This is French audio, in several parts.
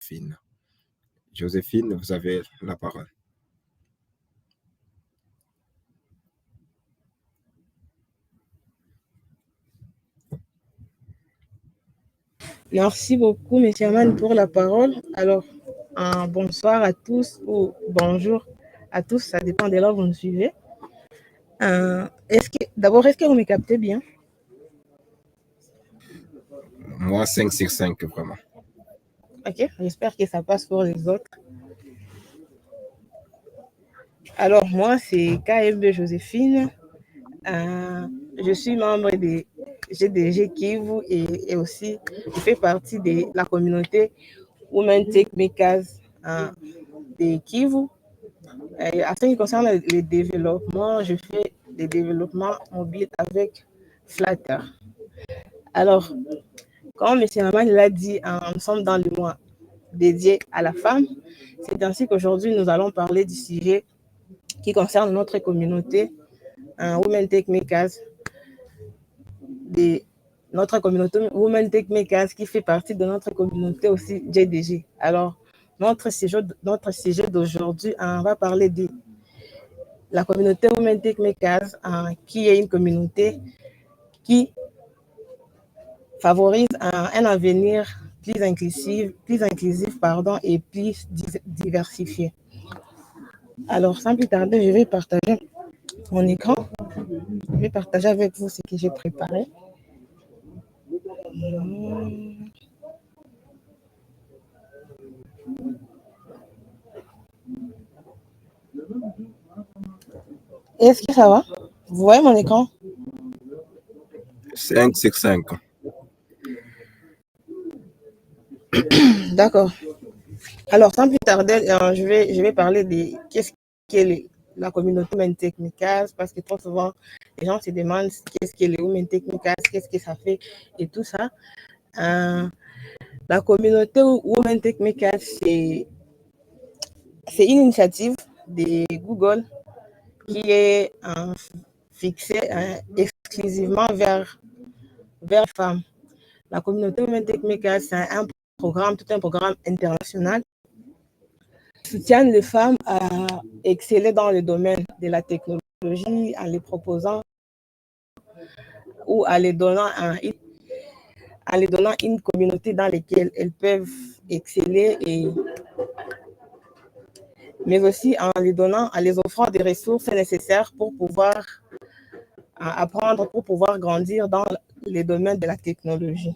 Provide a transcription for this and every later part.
Joséphine. Joséphine, vous avez la parole. Merci beaucoup, M. Aman, pour la parole. Alors, bonsoir à tous ou bonjour à tous, ça dépend de là où vous nous suivez. D'abord, est-ce que vous me captez bien? Moi, 5 sur 5, vraiment. Ok, j'espère que ça passe pour les autres. Alors, moi, c'est KFB Joséphine. Je suis membre des GDG Kivu et aussi je fais partie de la communauté Women Tech Makers de Kivu. Et en ce qui concerne le développement, je fais des développements mobiles avec Flutter. Alors, comme M. Maman l'a dit, nous sommes dans le mois dédié à la femme. C'est ainsi qu'aujourd'hui, nous allons parler du sujet qui concerne notre communauté Women Tech Makers, notre communauté Women Tech Makers qui fait partie de notre communauté aussi JDG. Alors, notre sujet d'aujourd'hui, on va parler de la communauté Women Tech Makers, qui est une communauté qui favorise un avenir plus inclusif et plus diversifié. Alors, sans plus tarder, je vais partager mon écran. Je vais partager avec vous ce que j'ai préparé. Est-ce que ça va? Vous voyez mon écran? 5 sur 5. D'accord. Alors, sans plus tarder, je vais parler de qu'est-ce qu'est la communauté Women Tech Makers, parce que trop souvent, les gens se demandent qu'est-ce qu'est les Women Tech Makers, qu'est-ce que ça fait et tout ça. La communauté Women Tech Makers, c'est une initiative de Google qui est fixée exclusivement vers les femmes. La communauté Women Tech Makers, c'est tout un programme international qui soutient les femmes à exceller dans le domaine de la technologie en les proposant ou en les donnant une communauté dans laquelle elles peuvent exceller, mais aussi en les offrant des ressources nécessaires pour pouvoir apprendre, pour pouvoir grandir dans les domaines de la technologie.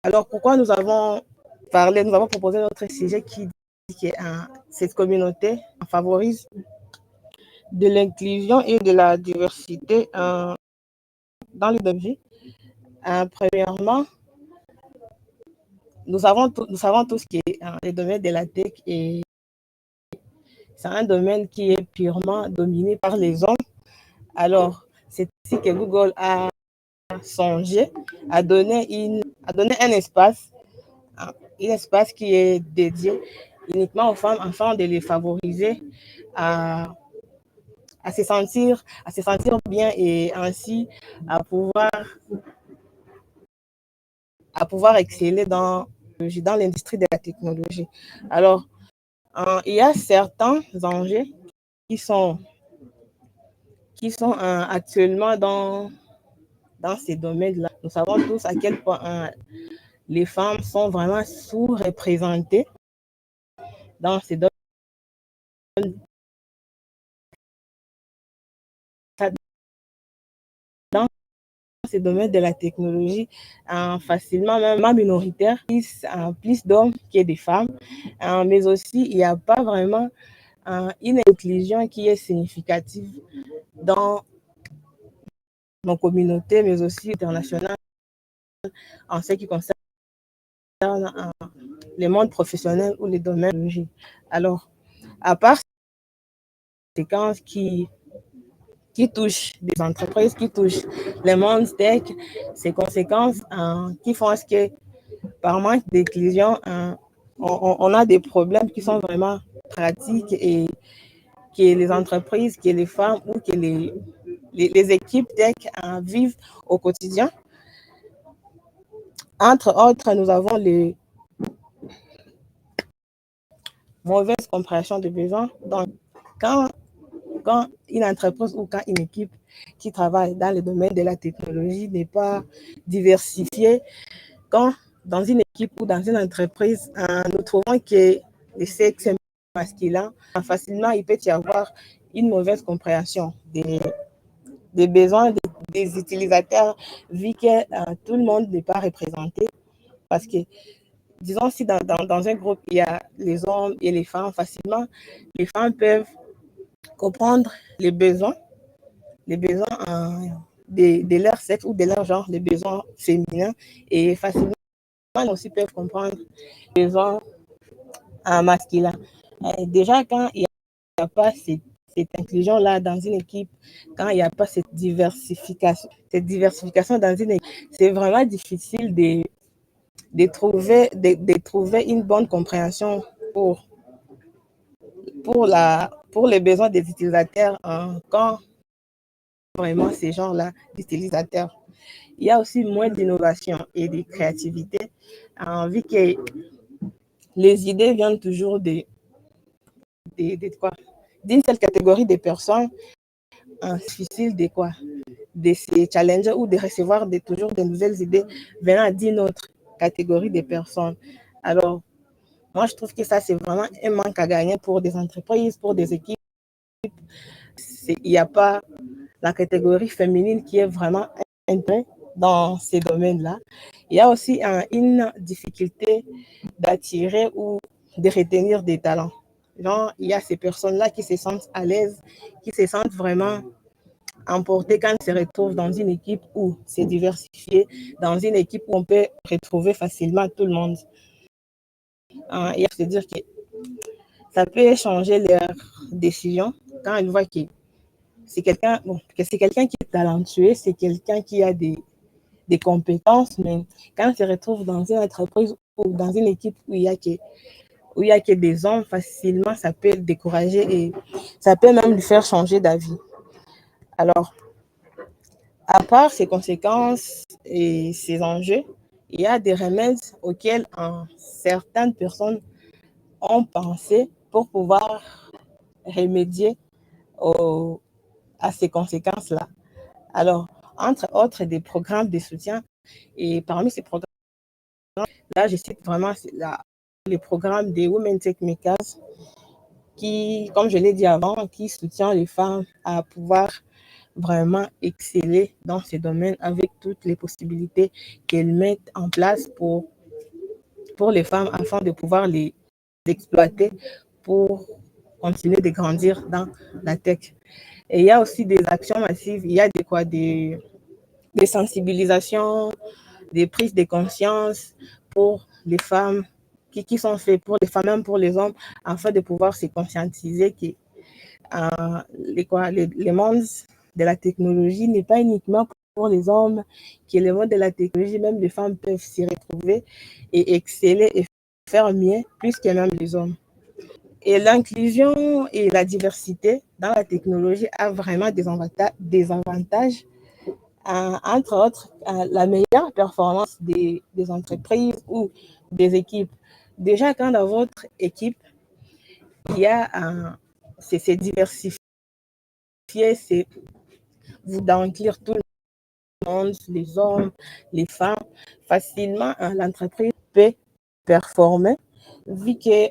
Alors, pourquoi nous avons proposé notre sujet qui dit que cette communauté favorise de l'inclusion et de la diversité dans les domaines. Premièrement, nous savons tous que le domaine de la tech c'est un domaine qui est purement dominé par les hommes. Alors, c'est ici que Google a songé à donner un espace qui est dédié uniquement aux femmes afin de les favoriser à se sentir bien et ainsi à pouvoir exceller dans l'industrie de la technologie. Alors, il y a certains enjeux qui sont actuellement dans ces domaines-là. Nous savons tous à quel point les femmes sont vraiment sous-représentées dans ces domaines. Dans ces domaines de la technologie, facilement même minoritaire, plus d'hommes que de femmes, mais aussi il n'y a pas vraiment une inclusion qui est significative dans nos communautés, mais aussi internationales en ce qui concerne les mondes professionnels ou les domaines technologiques. Alors, à part ces conséquences qui touchent des entreprises, qui touchent les mondes tech, ces conséquences qui font ce que par manque d'inclusion, on a des problèmes qui sont vraiment pratiques et que les entreprises, que les femmes ou que les équipes tech vivent au quotidien. Entre autres, nous avons mauvaise compréhension des besoins. Donc, quand une entreprise ou quand une équipe qui travaille dans le domaine de la technologie n'est pas diversifiée, quand dans une équipe ou dans une entreprise, nous trouvons que le sexe masculin, facilement, il peut y avoir une mauvaise compréhension des besoins des utilisateurs, vu que tout le monde n'est pas représenté. Parce que, disons, si dans un groupe, il y a les hommes et les femmes, facilement, les femmes peuvent comprendre les besoins de leur sexe ou de leur genre, les besoins féminins, et facilement aussi peuvent comprendre les besoins masculins. Déjà, quand il n'y a pas cette inclusion-là dans une équipe, quand il n'y a pas cette diversification dans une équipe, c'est vraiment difficile de trouver une bonne compréhension pour les besoins des utilisateurs quand vraiment ces genres-là d'utilisateurs. Il y a aussi moins d'innovation et de créativité, vu que les idées viennent toujours d'une seule catégorie de personnes. C'est difficile de se challenger ou de recevoir toujours de nouvelles idées venant d'une autre catégorie de personnes. Alors, moi, je trouve que ça, c'est vraiment un manque à gagner pour des entreprises, pour des équipes. Il n'y a pas la catégorie féminine qui est vraiment intégrée dans ces domaines-là. Il y a aussi une difficulté d'attirer ou de retenir des talents. Genre, il y a ces personnes-là qui se sentent à l'aise, qui se sentent vraiment emportées quand elles se retrouvent dans une équipe où c'est diversifié, dans une équipe où on peut retrouver facilement tout le monde. Il y a à se dire que ça peut changer leurs décisions quand elles voient que c'est quelqu'un qui est talentueux, c'est quelqu'un qui a des compétences, mais quand on se retrouve dans une entreprise ou dans une équipe où il y a que des hommes, facilement, ça peut le décourager et ça peut même lui faire changer d'avis. Alors, à part ces conséquences et ces enjeux, il y a des remèdes auxquels certaines personnes ont pensé pour pouvoir remédier à ces conséquences-là. Alors, entre autres, des programmes de soutien. Et parmi ces programmes, là, je cite vraiment les programmes des Women Tech Makers qui, comme je l'ai dit avant, qui soutient les femmes à pouvoir vraiment exceller dans ces domaines avec toutes les possibilités qu'elles mettent en place pour les femmes afin de pouvoir les exploiter pour continuer de grandir dans la tech. Et il y a aussi des actions massives, il y a des sensibilisations, des prises de conscience pour les femmes qui sont faites pour les femmes, même pour les hommes, afin de pouvoir se conscientiser que les mondes de la technologie n'est pas uniquement pour les hommes, que le monde de la technologie, même les femmes peuvent s'y retrouver et exceller et faire mieux, plus que même les hommes. Et l'inclusion et la diversité dans la technologie a vraiment des avantages. Entre autres, la meilleure performance des entreprises ou des équipes. Déjà, quand dans votre équipe, il y a c'est diversifié, c'est vous d'inclure tout le monde, les hommes, les femmes, facilement, l'entreprise peut performer, vu que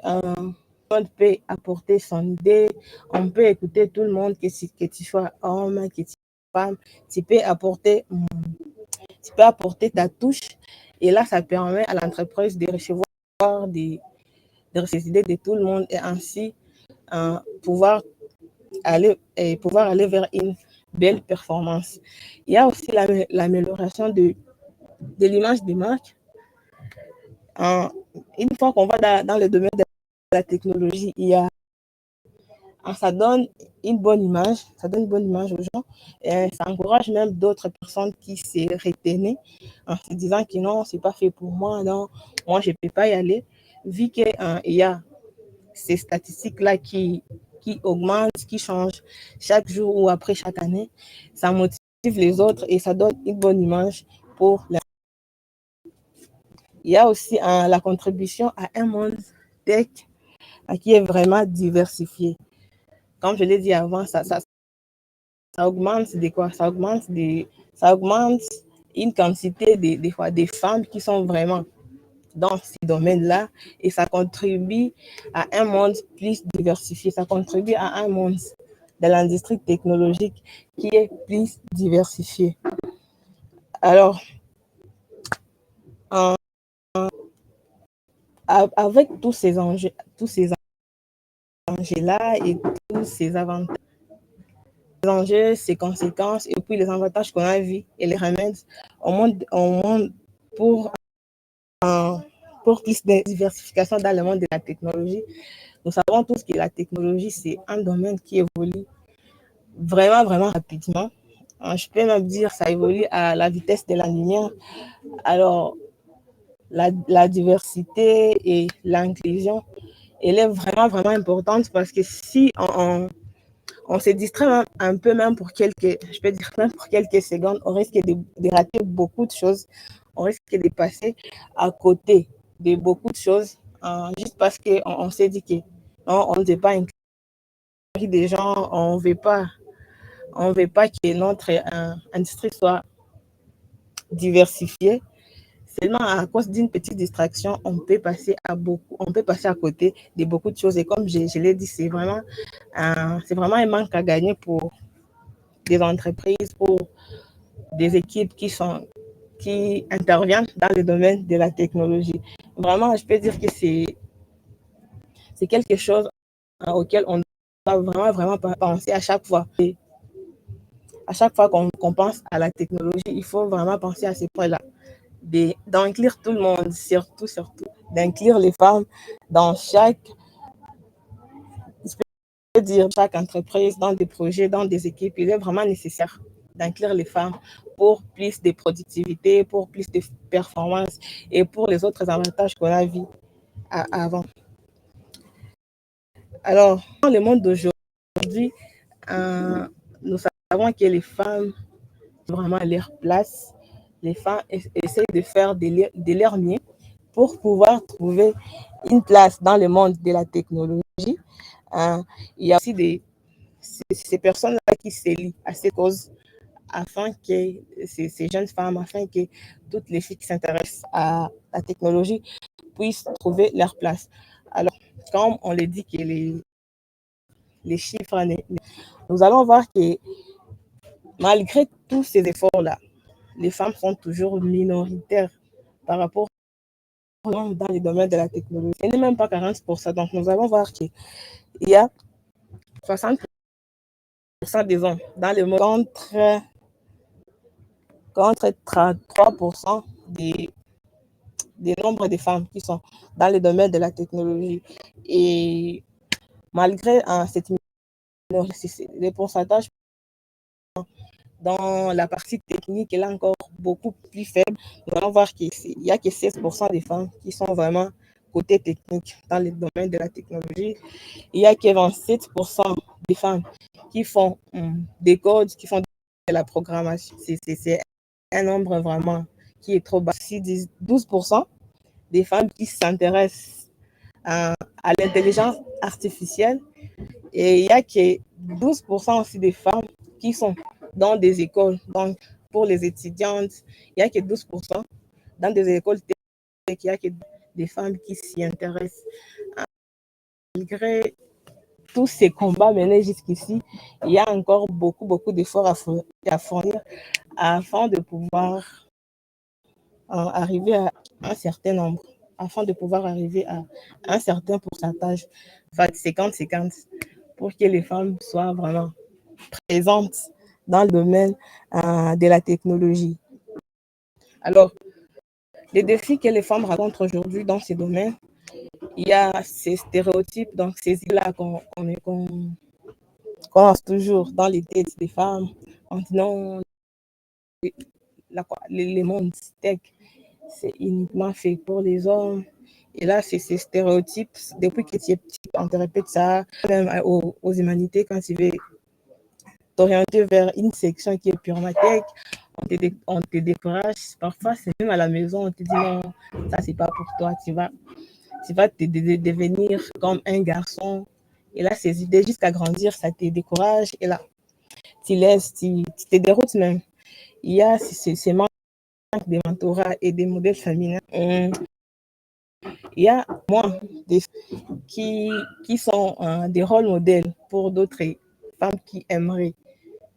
monde peut apporter son idée, on peut écouter tout le monde, que tu sois homme, que tu sois femme, tu peux apporter ta touche et là, ça permet à l'entreprise de recevoir des idées de tout le monde et ainsi pouvoir aller vers une belle performance. Il y a aussi l'amélioration de l'image des marques. Une fois qu'on va dans le domaine de la technologie, ça donne une bonne image, aux gens et ça encourage même d'autres personnes qui se retenaient en se disant que non, c'est pas fait pour moi, non, moi je peux pas y aller, vu qu'il y a ces statistiques-là qui augmentent, qui changent chaque jour ou après chaque année, ça motive les autres et ça donne une bonne image pour les... Il y a aussi la contribution à un monde tech qui est vraiment diversifié. Comme je l'ai dit avant, ça augmente des quoi? Ça augmente une quantité des femmes qui sont vraiment dans ces domaines-là et ça contribue à un monde plus diversifié. Ça contribue à un monde de l'industrie technologique qui est plus diversifié. Alors, avec tous ces enjeux-là et tous ces avantages, les enjeux, ses conséquences et puis les avantages qu'on a vus et les remèdes, on monte pour, pour plus de diversification dans le monde de la technologie. Nous savons tous que la technologie, c'est un domaine qui évolue vraiment, vraiment rapidement. Je peux même dire que ça évolue à la vitesse de la lumière. Alors, la diversité et l'inclusion, elle est vraiment, vraiment importante parce que si on se distrait un peu même pour je peux dire même pour quelques secondes, on risque de rater beaucoup de choses. On risque de passer à côté de beaucoup de choses juste parce qu'on s'est dit que non, on ne veut pas inclure des gens, on ne veut pas que notre industrie soit diversifiée. Seulement à cause d'une petite distraction, on peut passer à côté de beaucoup de choses. Et comme je l'ai dit, c'est vraiment un manque à gagner pour des entreprises, pour des équipes qui interviennent dans le domaine de la technologie. Vraiment, je peux dire que c'est quelque chose auquel on doit vraiment, vraiment penser à chaque fois. Et à chaque fois qu'on pense à la technologie, il faut vraiment penser à ces points-là. D'inclure tout le monde, surtout, d'inclure les femmes dans chaque entreprise, dans des projets, dans des équipes. Il est vraiment nécessaire d'inclure les femmes pour plus de productivité, pour plus de performance et pour les autres avantages qu'on a vus avant. Alors, dans le monde d'aujourd'hui, nous savons que les femmes ont vraiment leur place. Les femmes essayent de faire de leur mieux pour pouvoir trouver une place dans le monde de la technologie. Il y a aussi ces personnes-là qui se lient à ces causes afin que ces jeunes femmes, afin que toutes les filles qui s'intéressent à la technologie puissent trouver leur place. Alors, comme on le dit que les chiffres, nous allons voir que malgré tous ces efforts-là, les femmes sont toujours minoritaires par rapport dans les domaines de la technologie. Ce n'est même pas 40%. Donc, nous allons voir qu'il y a 60% des hommes dans le monde contre 33% des nombres de femmes qui sont dans le domaine de la technologie. Et malgré cette minorité, les pourcentages dans la partie technique est là encore beaucoup plus faible. Nous allons voir qu'il n'y a que 16% des femmes qui sont vraiment côté technique dans le domaine de la technologie. Il n'y a que 27% des femmes qui font des codes, qui font de la programmation. C'est un nombre vraiment qui est trop bas. 12% des femmes qui s'intéressent à l'intelligence artificielle et il n'y a que 12% aussi des femmes qui sont dans des écoles. Donc, pour les étudiantes, il n'y a que 12% dans des écoles techniques, il n'y a que des femmes qui s'y intéressent. Malgré tous ces combats menés jusqu'ici, il y a encore beaucoup d'efforts à fournir afin de pouvoir arriver à un certain nombre, afin de pouvoir arriver à un certain pourcentage, 50-50, pour que les femmes soient vraiment présentes dans le domaine de la technologie. Alors, les défis que les femmes rencontrent aujourd'hui dans ces domaines, il y a ces stéréotypes, donc ces idées-là qu'on lance toujours dans les têtes des femmes, en disant les mondes tech, c'est uniquement fait pour les hommes. Et là, c'est ces stéréotypes, depuis que tu es petit, on te répète ça, même aux humanités, quand tu veux t'orienter vers une section qui est purement tech, on te décourage. Parfois, c'est même à la maison, on te dit non, ça, c'est pas pour toi, tu vas tu vas devenir comme un garçon. Et là, ces idées, jusqu'à grandir, ça te décourage. Et là, tu laisses, tu te déroutes même. Il y a ces manques de mentorat et des modèles féminins. Il y a moins des qui sont des rôles modèles pour d'autres femmes qui aimeraient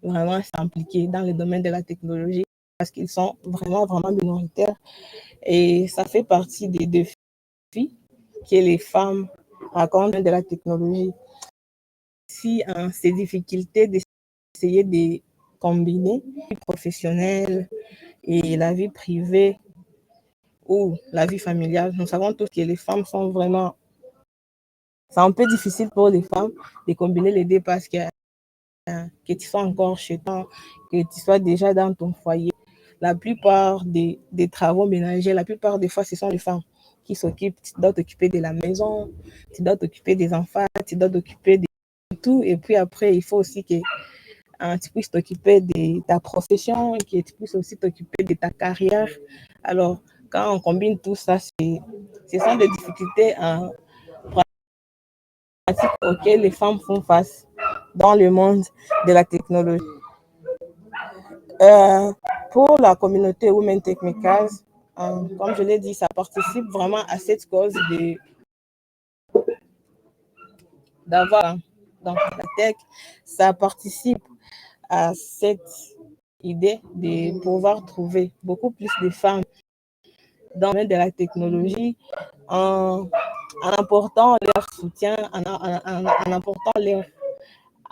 vraiment s'impliquer dans le domaine de la technologie parce qu'ils sont vraiment, vraiment minoritaires. Et ça fait partie des défis que les femmes racontent de la technologie. Si ces difficultés d'essayer de combiner la vie professionnelle et la vie privée ou la vie familiale, nous savons tous que les femmes sont vraiment... C'est un peu difficile pour les femmes de combiner les deux parce que tu sois encore chez toi, que tu sois déjà dans ton foyer. La plupart des travaux ménagers, la plupart des fois, ce sont les femmes qui s'occupent. Tu dois t'occuper de la maison, tu dois t'occuper des enfants, tu dois t'occuper de tout. Et puis après, il faut aussi que tu puisses t'occuper de ta profession, que tu puisses aussi t'occuper de ta carrière. Alors, quand on combine tout ça, ce sont des difficultés pratiques auxquelles les femmes font face dans le monde de la technologie. Pour la communauté Women Tech Makers, comme je l'ai dit, ça participe vraiment à cette cause d'avoir dans la tech. Ça participe à cette idée de pouvoir trouver beaucoup plus de femmes dans le domaine de la technologie en apportant leur soutien, en apportant leur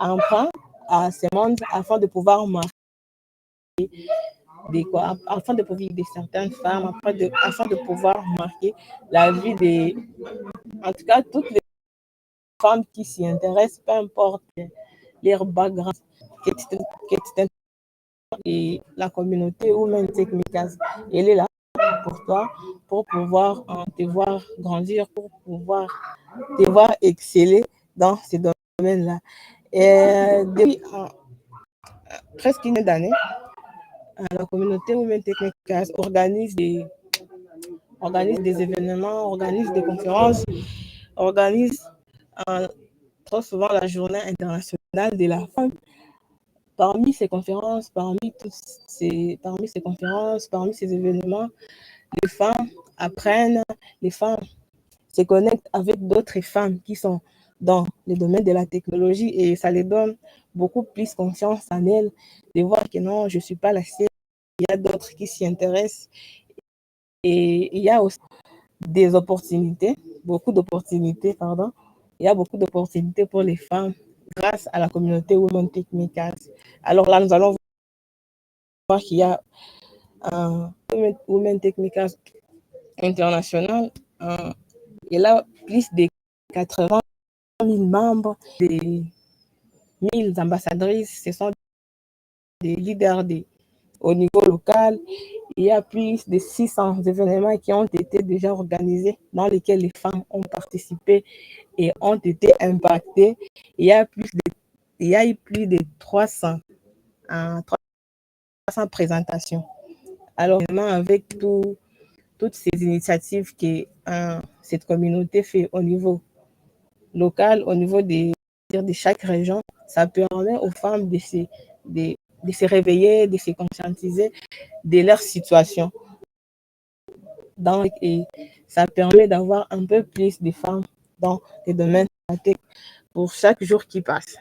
emprunt à ce monde afin de pouvoir marquer afin de pouvoir de certaines femmes, afin de pouvoir marquer la vie en tout cas, toutes les femmes qui s'y intéressent, peu importe leur background, et la communauté ou même Technicas, elle est là pour toi, pour pouvoir te voir grandir, pour pouvoir te voir exceller dans ces domaines-là. Et depuis presque une année, la communauté Women Technicas organise des événements, organise des conférences, organise trop souvent la journée internationale de la femme. Parmi ces conférences, parmi ces événements, les femmes apprennent, les femmes se connectent avec d'autres femmes qui sont dans le domaine de la technologie et ça les donne beaucoup plus confiance en elles, de voir que non, je ne suis pas la seule, il y a d'autres qui s'y intéressent et il y a aussi des opportunités, il y a beaucoup d'opportunités pour les femmes grâce à la communauté Women Tech Makers. Alors là, nous allons voir qu'il y a un Women Tech Makers international. Il a plus de 80 000 membres, des 1000 ambassadrices, ce sont des leaders au niveau local. Il y a plus de 600 événements qui ont été déjà organisés, dans lesquels les femmes ont participé et ont été impactées. Il y a eu plus de 300 présentations. Alors, avec toutes ces initiatives que cette communauté fait au niveau local, au niveau de chaque région, ça permet aux femmes de se réveiller, de se conscientiser de leur situation. Et ça permet d'avoir un peu plus de femmes dans les domaines de la tech pour chaque jour qui passe.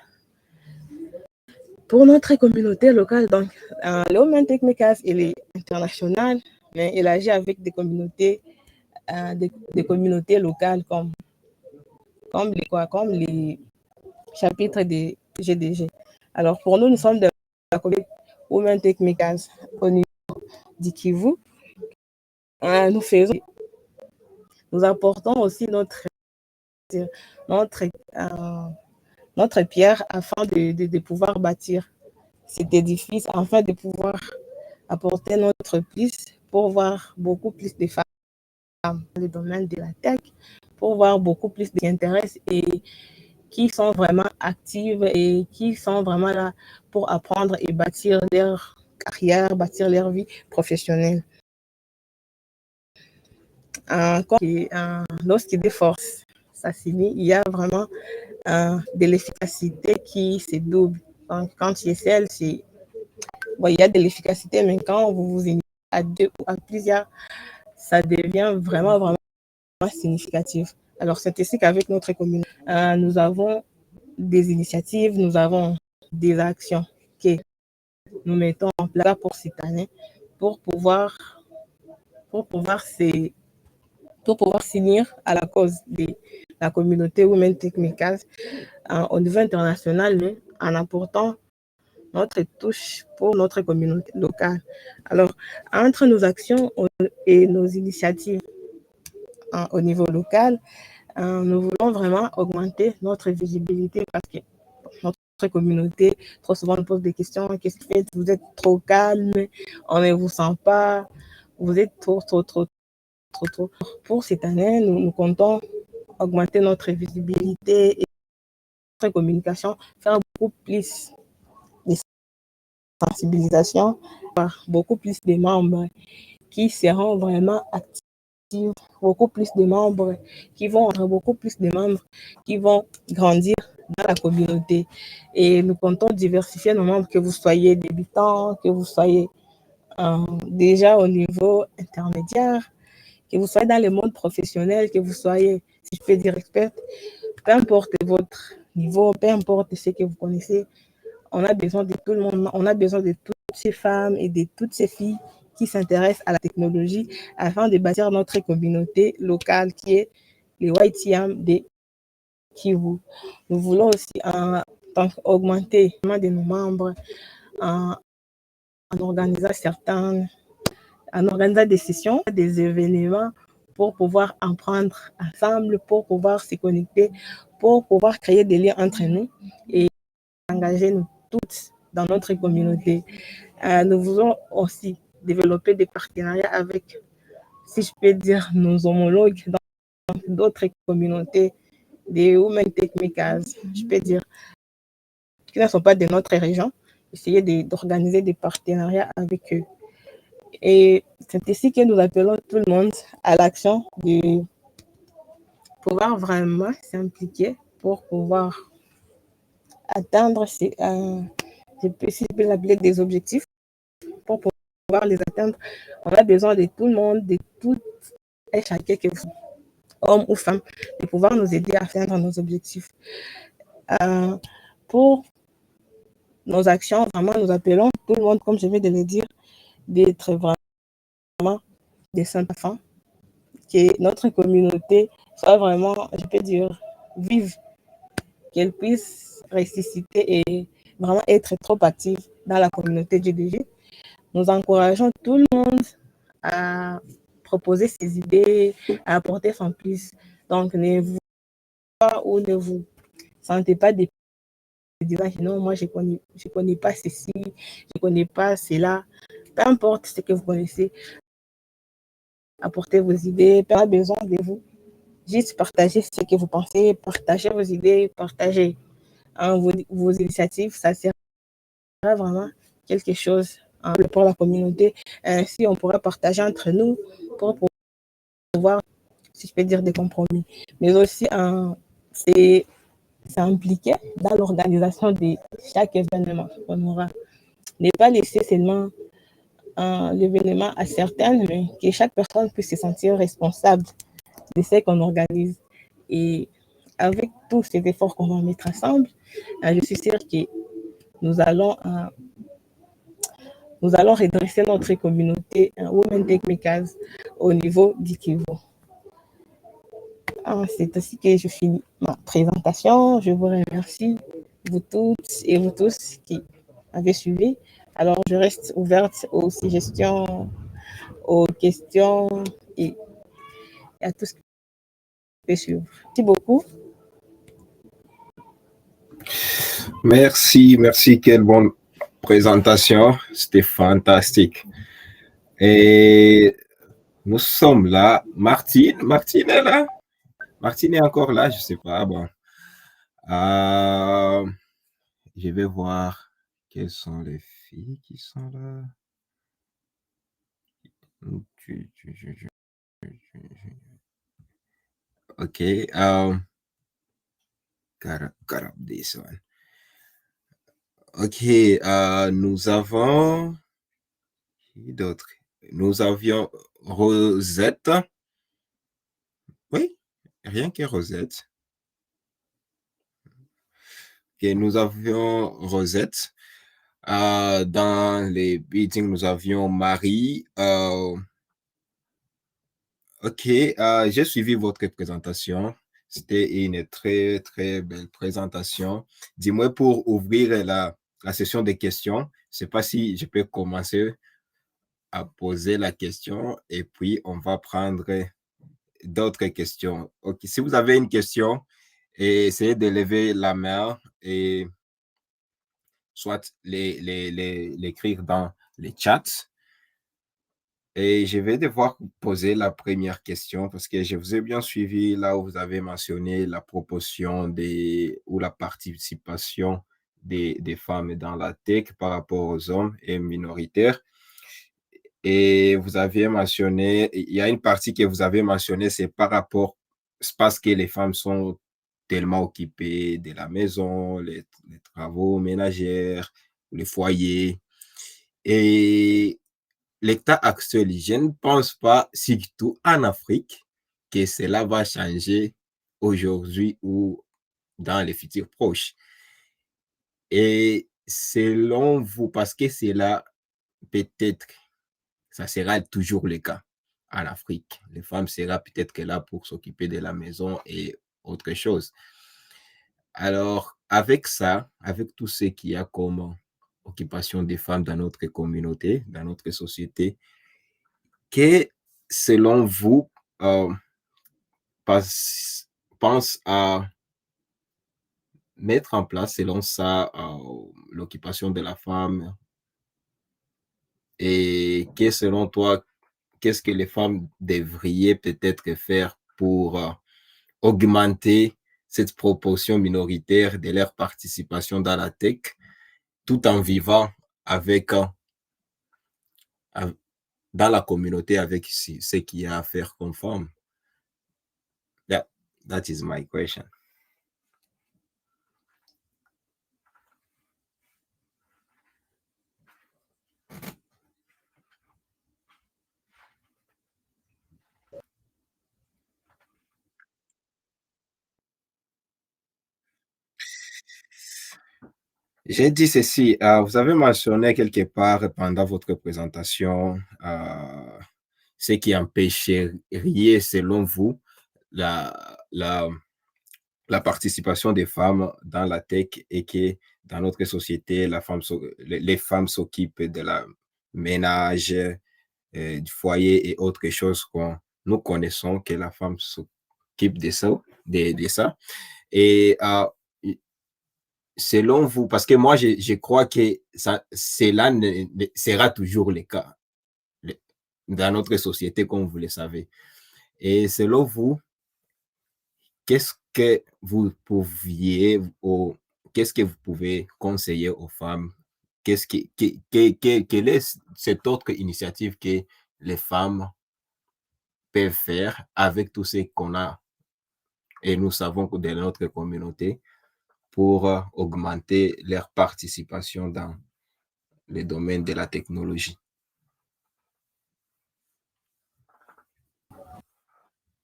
Pour notre communauté locale, donc, le Women Tech Makers, il est international, mais il agit avec des communautés locales comme les chapitres des GDG. Alors, pour nous, nous sommes de la communauté Women Tech Makers au niveau du Kivu. Nous apportons aussi notre pierre afin de pouvoir bâtir cet édifice, afin de pouvoir apporter notre plus pour voir beaucoup plus de femmes dans le domaine de la tech, pour voir beaucoup plus d'intérêt et qui sont vraiment actives et qui sont vraiment là pour apprendre et bâtir leur carrière, bâtir leur vie professionnelle. Lorsqu'il y a des forces s'assimilent, il y a vraiment de l'efficacité qui se double. Donc, quand il y a celle, bon, il y a de l'efficacité, mais quand vous vous unissez à deux ou à plusieurs, ça devient vraiment, vraiment significatif. Alors, c'est ainsi qu'avec notre communauté, nous avons des initiatives, nous avons des actions que nous mettons en place pour cette année pour pouvoir, pour pouvoir, pour pouvoir s'unir à la cause de la communauté Women Tech Makers au niveau international, mais en apportant notre touche pour notre communauté locale. Alors, entre nos actions et nos initiatives au niveau local, nous voulons vraiment augmenter notre visibilité parce que notre communauté, trop souvent, nous pose des questions. Qu'est-ce qui fait? Vous êtes trop calme, on ne vous sent pas, vous êtes trop. Pour cette année, nous comptons augmenter notre visibilité et notre communication, faire beaucoup plus de sensibilisation, par beaucoup plus de membres qui seront vraiment actifs, beaucoup plus de membres qui vont avoir beaucoup plus de membres qui vont grandir dans la communauté. Et nous comptons diversifier nos membres, que vous soyez débutants, que vous soyez déjà au niveau intermédiaire, que vous soyez dans le monde professionnel, que vous soyez, si je peux dire, expert, peu importe votre niveau, peu importe ce que vous connaissez, on a besoin de tout le monde, on a besoin de toutes ces femmes et de toutes ces filles qui s'intéressent à la technologie afin de bâtir notre communauté locale qui est les YTM de Kivu. Nous voulons aussi augmenter le nombre de nos membres en, en organisant des sessions, des événements pour pouvoir apprendre ensemble, pour pouvoir se connecter, pour pouvoir créer des liens entre nous et engager nous toutes dans notre communauté. Nous voulons aussi développer des partenariats avec, si je peux dire, nos homologues dans d'autres communautés, des Women Tech Makers, je peux dire, qui ne sont pas de notre région, essayer d'organiser des partenariats avec eux. Et c'est ici que nous appelons tout le monde à l'action de pouvoir vraiment s'impliquer pour pouvoir atteindre si je peux l'appeler des objectifs, pour pouvoir les atteindre. On a besoin de tout le monde, de tout et chacun, que vous, homme ou femme, de pouvoir nous aider à atteindre nos objectifs. Pour nos actions, vraiment, nous appelons tout le monde, comme je viens de le dire, d'être vraiment des saints enfants, que notre communauté soit vraiment, je peux dire, vive, qu'elle puisse ressusciter et vraiment être trop active dans la communauté GDG. Nous encourageons tout le monde à proposer ses idées, à apporter son plus. Donc, ne vous pas ou ne vous sentez pas de dire non, moi je connais pas ceci, je connais pas cela. Peu importe ce que vous connaissez, apportez vos idées, pas besoin de vous. Juste partagez ce que vous pensez, partagez vos idées, partagez vos initiatives. Ça sera vraiment quelque chose pour la communauté. Ainsi, on pourra partager entre nous pour pouvoir, si je peux dire, des compromis. Mais aussi, c'est impliqué dans l'organisation de chaque événement qu'on aura. Ne pas laisser seulement l'événement à certaines, mais que chaque personne puisse se sentir responsable de ce qu'on organise. Et avec tous ces efforts qu'on va mettre ensemble, je suis sûre que nous allons, euh, nous allons redresser notre communauté Women Tech Makers au niveau du Kivu. C'est ainsi que je finis ma présentation. Je vous remercie, vous toutes et vous tous qui avez suivi. Alors, je reste ouverte aux suggestions, aux questions et à tout ce qui peut suivre. Merci beaucoup. Merci, quelle bonne présentation. C'était fantastique. Et nous sommes là. Martine est là? Martine est encore là, je sais pas. Bon. Je vais voir quelles sont les filles qui sont là. Okay, got up this one. Ok, nous avons qui d'autre? Nous avions Rosette. Oui, rien que Rosette. Ok, nous avions Rosette. Dans les meetings, nous avions Marie. Ok, j'ai suivi votre présentation. C'était une très, très belle présentation. Dis-moi, pour ouvrir la session des questions, je ne sais pas si je peux commencer à poser la question et puis on va prendre d'autres questions. Ok, si vous avez une question, essayez de lever la main et soit l'écrire dans les chats. Et je vais devoir poser la première question parce que je vous ai bien suivi là où vous avez mentionné la proportion ou la participation des femmes dans la tech par rapport aux hommes et minoritaires. Et vous aviez mentionné, il y a une partie que vous avez mentionné, c'est c'est parce que les femmes sont tellement occupées de la maison, les travaux ménagers, les foyers. Et l'état actuel, je ne pense pas, surtout en Afrique, que cela va changer aujourd'hui ou dans les futurs proches. Et selon vous, parce que cela peut-être, ça sera toujours le cas en Afrique. Les femmes seront peut-être que là pour s'occuper de la maison et autre chose. Alors, avec ça, avec tout ce qu'il y a comme occupation des femmes dans notre communauté, dans notre société, que, selon vous, pense à mettre en place, selon ça, l'occupation de la femme et que, selon toi, qu'est-ce que les femmes devraient peut-être faire pour augmenter cette proportion minoritaire de leur participation dans la tech, tout en vivant avec, dans la communauté avec ce qu'il y a à faire comme femme? Yeah, that is my question. J'ai dit ceci, vous avez mentionné quelque part pendant votre présentation ce qui empêcherait, selon vous, la, la, la participation des femmes dans la tech et que dans notre société, les femmes s'occupent de la ménage, du foyer et autres choses qu'on nous connaissons que la femme s'occupe de ça, de ça. Et selon vous, parce que moi, je crois que cela sera toujours le cas dans notre société, comme vous le savez. Et selon vous, qu'est-ce que vous pouviez, qu'est-ce que vous pouvez conseiller aux femmes? Quelle est cette autre initiative que les femmes peuvent faire avec tout ce qu'on a et nous savons de notre communauté pour augmenter leur participation dans le domaine de la technologie?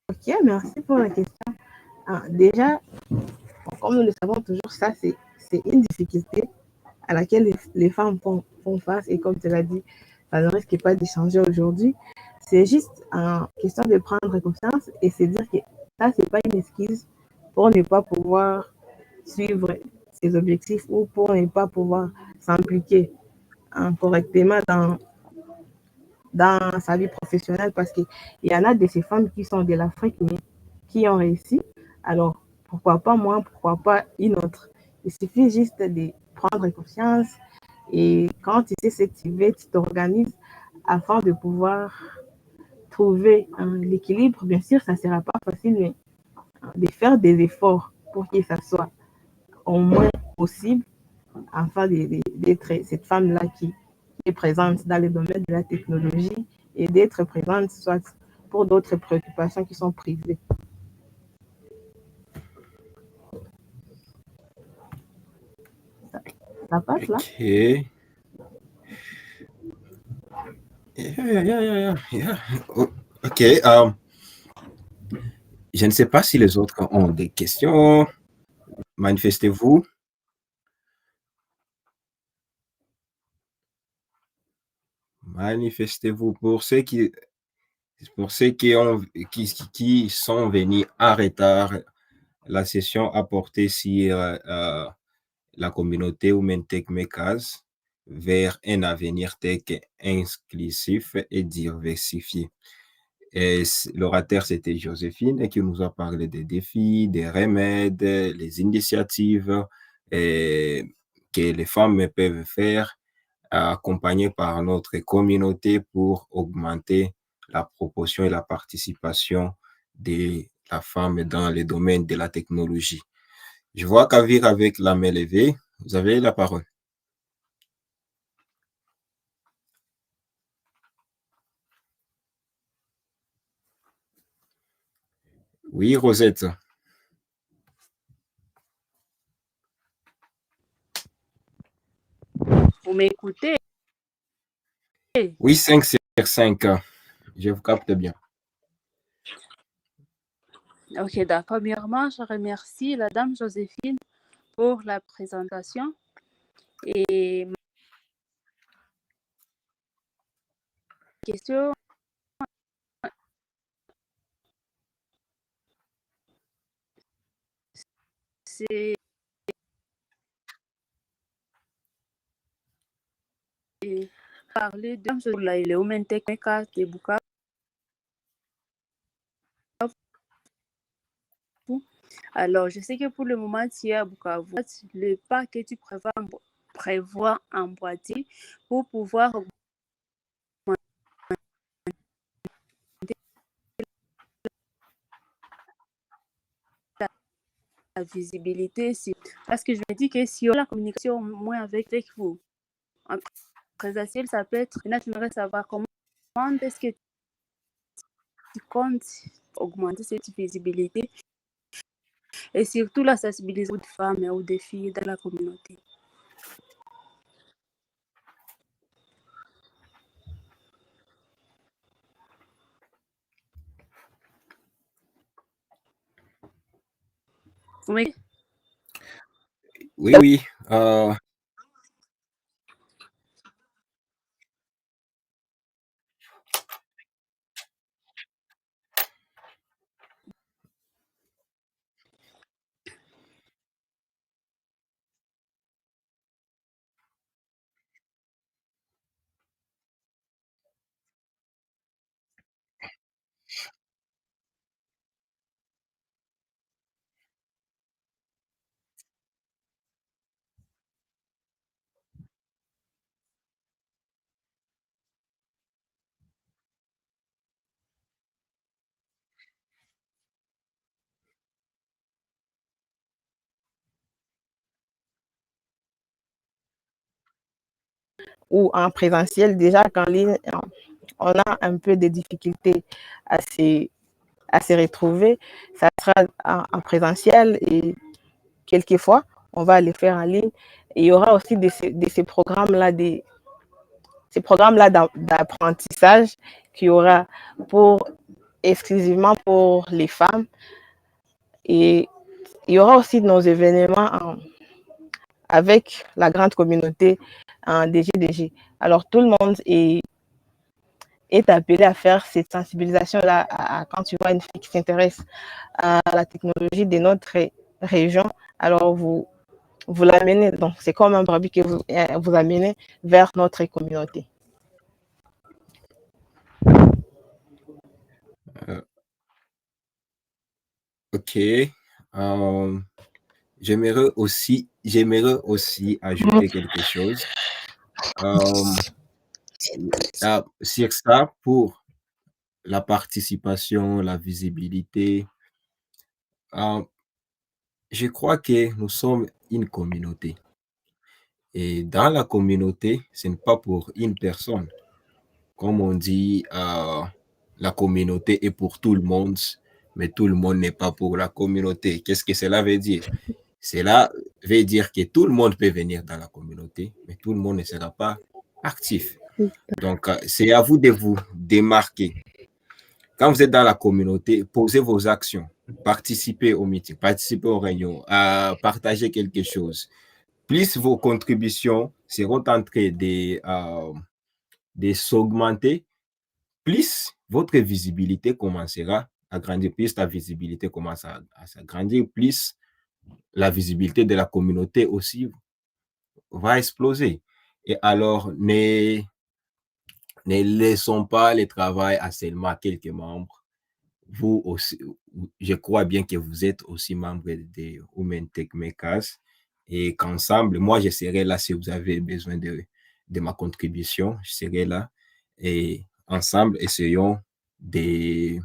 Ok, merci pour la question. Déjà, comme nous le savons toujours, ça, c'est une difficulté à laquelle les femmes font face. Et comme tu l'as dit, ça ne risque pas de changer aujourd'hui. C'est juste une question de prendre conscience et se dire que ça, ce n'est pas une excuse pour ne pas pouvoir suivre ses objectifs ou pour ne pas pouvoir s'impliquer correctement dans sa vie professionnelle parce qu'il y en a de ces femmes qui sont de l'Afrique mais qui ont réussi. Alors, pourquoi pas moi, pourquoi pas une autre? Il suffit juste de prendre conscience et quand tu sais ce que tu veux, tu t'organises afin de pouvoir trouver l'équilibre. Bien sûr, ça ne sera pas facile, mais de faire des efforts pour que ça soit au moins possible afin d'être cette femme-là qui est présente dans le domaine de la technologie et d'être présente soit pour d'autres préoccupations qui sont privées. Ça passe là? OK. Yeah. OK. Je ne sais pas si les autres ont des questions. Manifestez-vous. Manifestez-vous pour ceux qui sont venus en retard. La session a porté sur la communauté Women Tech Makers vers un avenir tech inclusif et diversifié. Et l'orateur, c'était Joséphine, qui nous a parlé des défis, des remèdes, les initiatives que les femmes peuvent faire, accompagnées par notre communauté pour augmenter la proportion et la participation de la femme dans les domaines de la technologie. Je vois Kavir avec la main levée. Vous avez la parole. Oui, Rosette. Vous m'écoutez? Oui, 5 sur 5. Je vous capte bien. Ok, d'accord. Premièrement, je remercie la dame Joséphine pour la présentation. Et ma question, c'est parler de la Women Tech Makers de Bukavu. Alors, je sais que pour le moment, tu es à Bukavu. Le pas que tu prévois emboîter pour pouvoir augmenter la visibilité. Parce que je me dis que si on a la communication moins avec vous, en présentiel, ça peut être. Là, tu voudrais savoir comment est-ce que tu comptes augmenter cette visibilité et surtout la sensibilisation des femmes et aux défis dans la communauté. Oui. Oui. Ou en présentiel, déjà qu'en ligne, on a un peu de difficultés à se retrouver. Ça sera en présentiel et quelquefois, on va les faire en ligne. Et il y aura aussi ces programmes-là, ces programmes-là d'apprentissage qu'il y aura exclusivement pour les femmes. Et il y aura aussi nos événements avec la grande communauté en DGDG. Alors, tout le monde est appelé à faire cette sensibilisation-là quand tu vois une fille qui s'intéresse à la technologie de notre région. Alors, vous l'amenez. Donc, c'est comme un brebis que vous amenez vers notre communauté. OK. J'aimerais aussi ajouter quelque chose. Sur ça, pour la participation, la visibilité, je crois que nous sommes une communauté. Et dans la communauté, ce n'est pas pour une personne. Comme on dit, la communauté est pour tout le monde, mais tout le monde n'est pas pour la communauté. Qu'est-ce que cela veut dire? Cela veut dire que tout le monde peut venir dans la communauté, mais tout le monde ne sera pas actif. Donc, c'est à vous de vous démarquer. Quand vous êtes dans la communauté, posez vos actions, participez au meeting, participez aux réunions, partagez quelque chose. Plus vos contributions seront en train de s'augmenter, plus votre visibilité commencera à grandir, plus ta visibilité commence à s'agrandir, plus la visibilité de la communauté aussi va exploser. Et alors, ne laissons pas le travail à seulement quelques membres. Vous aussi, je crois bien que vous êtes aussi membre des Women Tech Makers et qu'ensemble, moi, je serai là si vous avez besoin de ma contribution, je serai là et ensemble, essayons de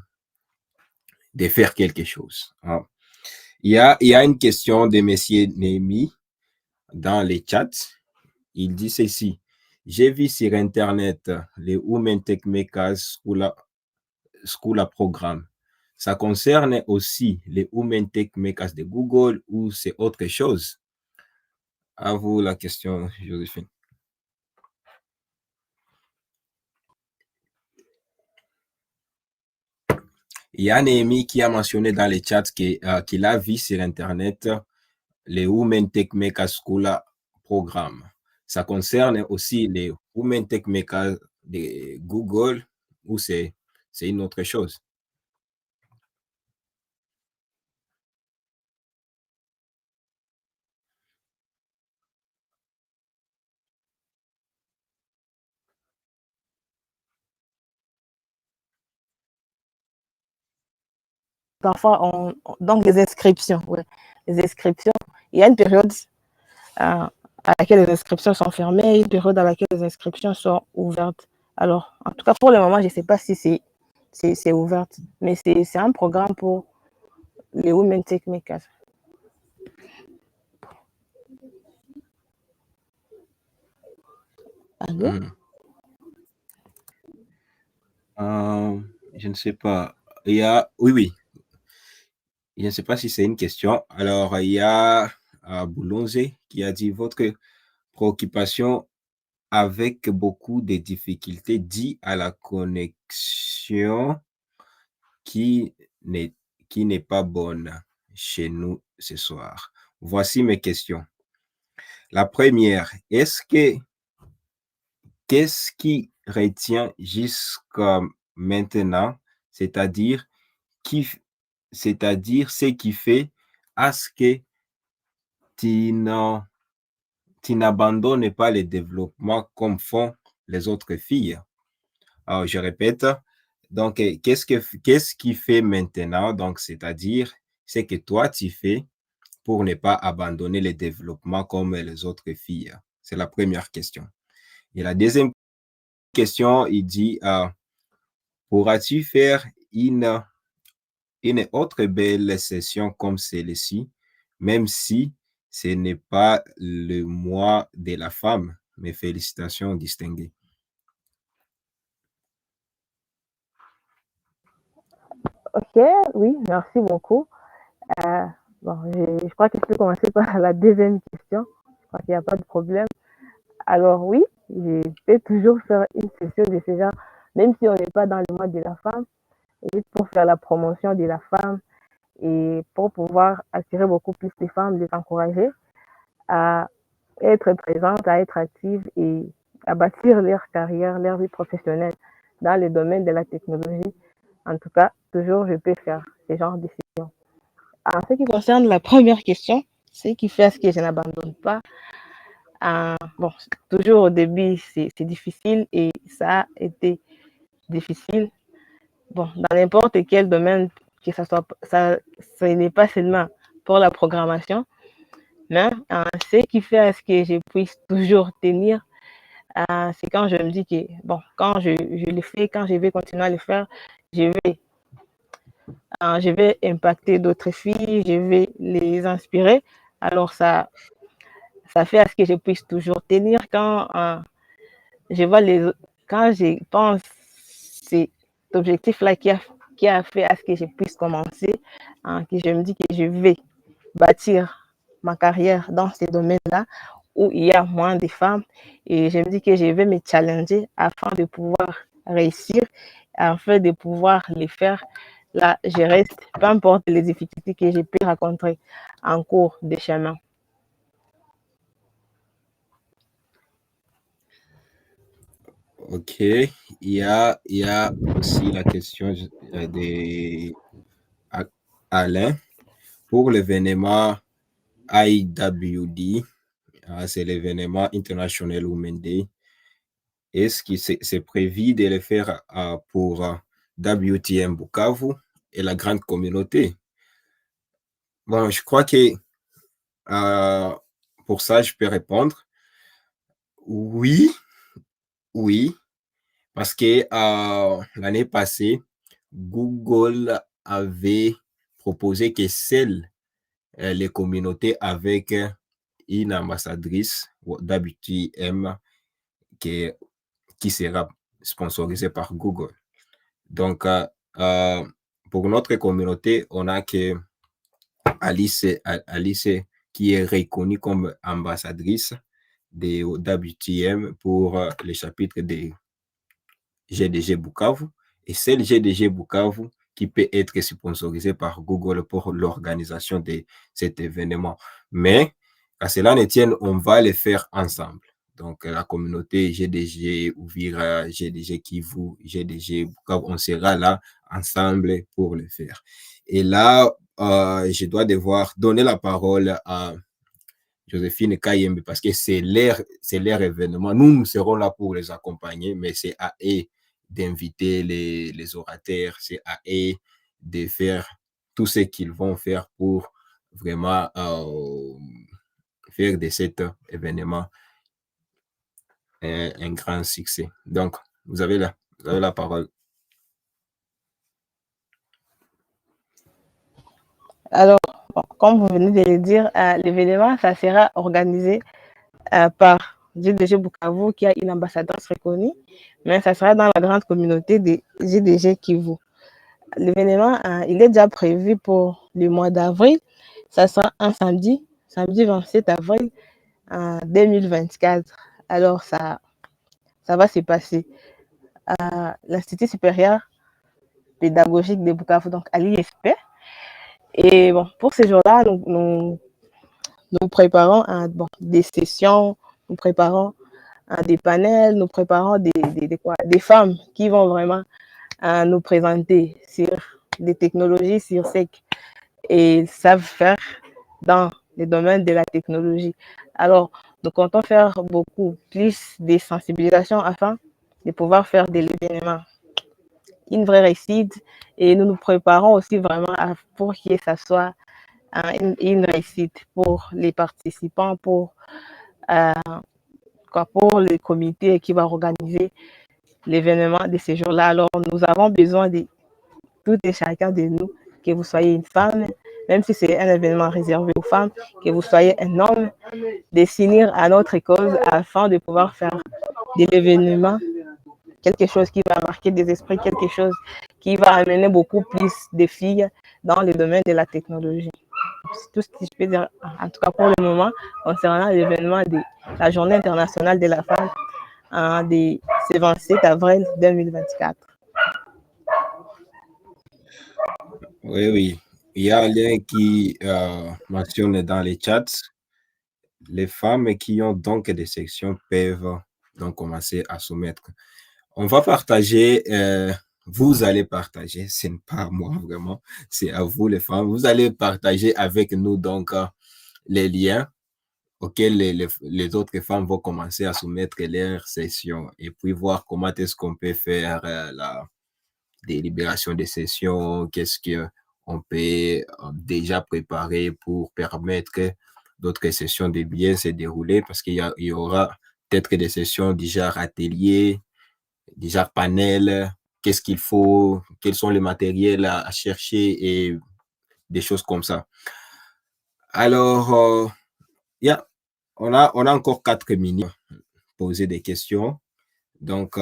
faire quelque chose. Hein. Il y a une question de M. Némi dans les chats. Il dit ceci. J'ai vu sur Internet les Women Tech Makers School Programme. Ça concerne aussi les Women Tech Makers de Google ou c'est autre chose? À vous la question, Joséphine. Il y a Néhémie qui a mentionné dans les chats qu'il a vu sur Internet les Women Tech Makers School Programme. Ça concerne aussi les Women Tech Makers de Google ou c'est une autre chose? Parfois, donc les inscriptions, ouais. Les inscriptions, il y a une période à laquelle les inscriptions sont fermées et une période à laquelle les inscriptions sont ouvertes. Alors, en tout cas, pour le moment, je ne sais pas si c'est ouvert, mais c'est un programme pour les Women Tech Makers. Allô? Je ne sais pas. Il y a, oui. Je ne sais pas si c'est une question. Alors, il y a Boulonze qui a dit votre préoccupation avec beaucoup de difficultés dit à la connexion qui n'est pas bonne chez nous ce soir. Voici mes questions. La première, qu'est-ce qui retient jusqu'à maintenant, c'est-à-dire ce qui fait à ce que tu n'abandonnes pas le développement comme font les autres filles. Alors, je répète, donc, qu'est-ce qui fait maintenant? Donc, c'est-à-dire, ce que toi, tu fais pour ne pas abandonner le développement comme les autres filles. C'est la première question. Et la deuxième question, il dit, pourras-tu faire une autre belle session comme celle-ci, même si ce n'est pas le mois de la femme? Mes félicitations distinguées. Ok, oui, merci beaucoup. Bon, je crois que je peux commencer par la deuxième question. Je crois qu'il n'y a pas de problème. Alors oui, je peux toujours faire une session de ce genre, même si on n'est pas dans le mois de la femme, juste pour faire la promotion de la femme et pour pouvoir attirer beaucoup plus de femmes, les encourager à être présentes, à être actives et à bâtir leur carrière, leur vie professionnelle dans le domaine de la technologie. En tout cas, toujours, je peux faire ce genre de sessions. En ce qui concerne la première question, ce qui fait à ce que je n'abandonne pas, bon, toujours au début, c'est difficile et ça a été difficile. Bon, dans n'importe quel domaine, que ce n'est pas seulement pour la programmation, mais ce qui fait à ce que je puisse toujours tenir, c'est quand je me dis que, bon, quand je le fais, quand je vais continuer à le faire, je vais impacter d'autres filles, je vais les inspirer. Alors, ça fait à ce que je puisse toujours tenir quand je vois quand je pense, objectif-là qui a fait à ce que je puisse commencer, que je me dis que je vais bâtir ma carrière dans ces domaines-là où il y a moins de femmes et je me dis que je vais me challenger afin de pouvoir réussir, afin de pouvoir les faire. Là, je reste, peu importe les difficultés que je peux rencontrer en cours de chemin. Ok, il y a aussi la question de Alain pour l'événement IWD, c'est l'événement International Women's Day. Est-ce que c'est prévu de le faire pour WTM Bukavu et la grande communauté? Bon, je crois que pour ça, je peux répondre oui, oui, parce que l'année passée, Google avait proposé que seules les communautés avec une ambassadrice WTM qui sera sponsorisée par Google. Donc, pour notre communauté, on a que Alice qui est reconnue comme ambassadrice de WTM pour le chapitre de GDG Bukavu et c'est le GDG Bukavu qui peut être sponsorisé par Google pour l'organisation de cet événement. Mais à cela ne tienne, on va le faire ensemble. Donc, la communauté GDG Ouvira, GDG Kivu, GDG Bukavu, on sera là ensemble pour le faire. Et là, je dois devoir donner la parole à Joséphine Kayembe parce que c'est leur événement. Nous serons là pour les accompagner, mais c'est à eux d'inviter les orateurs, c'est à eux de faire tout ce qu'ils vont faire pour vraiment faire de cet événement un grand succès. Donc, vous avez la parole. Alors, bon, comme vous venez de le dire, l'événement, ça sera organisé par GDG Bukavu, qui a une ambassadrice reconnue, mais ça sera dans la grande communauté des GDG Kivu. L'événement, il est déjà prévu pour le mois d'avril. Ça sera un samedi 27 avril 2024. Alors, ça va se passer à l'Institut supérieur pédagogique de Bukavu, donc à l'ISP. Et bon, pour ce jour-là, nous préparons des sessions, nous préparons des panels, nous préparons des femmes qui vont vraiment nous présenter sur des technologies sur ce qu'ils savent faire dans les domaines de la technologie. Alors, nous comptons faire beaucoup plus de sensibilisation afin de pouvoir faire de l'événement une vraie réussite et nous nous préparons aussi vraiment pour que ça soit une réussite pour les participants, pour le comité qui va organiser l'événement de ce jour-là. Alors, nous avons besoin de tout et chacun de nous, que vous soyez une femme, même si c'est un événement réservé aux femmes, que vous soyez un homme, de s'unir à notre cause afin de pouvoir faire de l'événement quelque chose qui va marquer des esprits, quelque chose qui va amener beaucoup plus de filles dans le domaine de la technologie. C'est tout ce que je peux dire, en tout cas pour le moment, concernant l'événement de la Journée internationale de la femme du 27 avril 2024. Oui, oui. Il y a un lien qui mentionne dans les chats. Les femmes qui ont donc des sections peuvent donc commencer à soumettre. On va partager, vous allez partager, ce n'est pas à moi vraiment, c'est à vous les femmes. Vous allez partager avec nous donc les liens auxquels les autres femmes vont commencer à soumettre leurs sessions et puis voir comment est-ce qu'on peut faire la délibération des sessions, qu'est-ce qu'on peut déjà préparer pour permettre que d'autres sessions de bien se dérouler parce qu'il y aura peut-être des sessions du genre atelier, du genre panel, qu'est-ce qu'il faut, quels sont les matériels à chercher et des choses comme ça. Alors, on a encore 4 minutes pour poser des questions. Donc,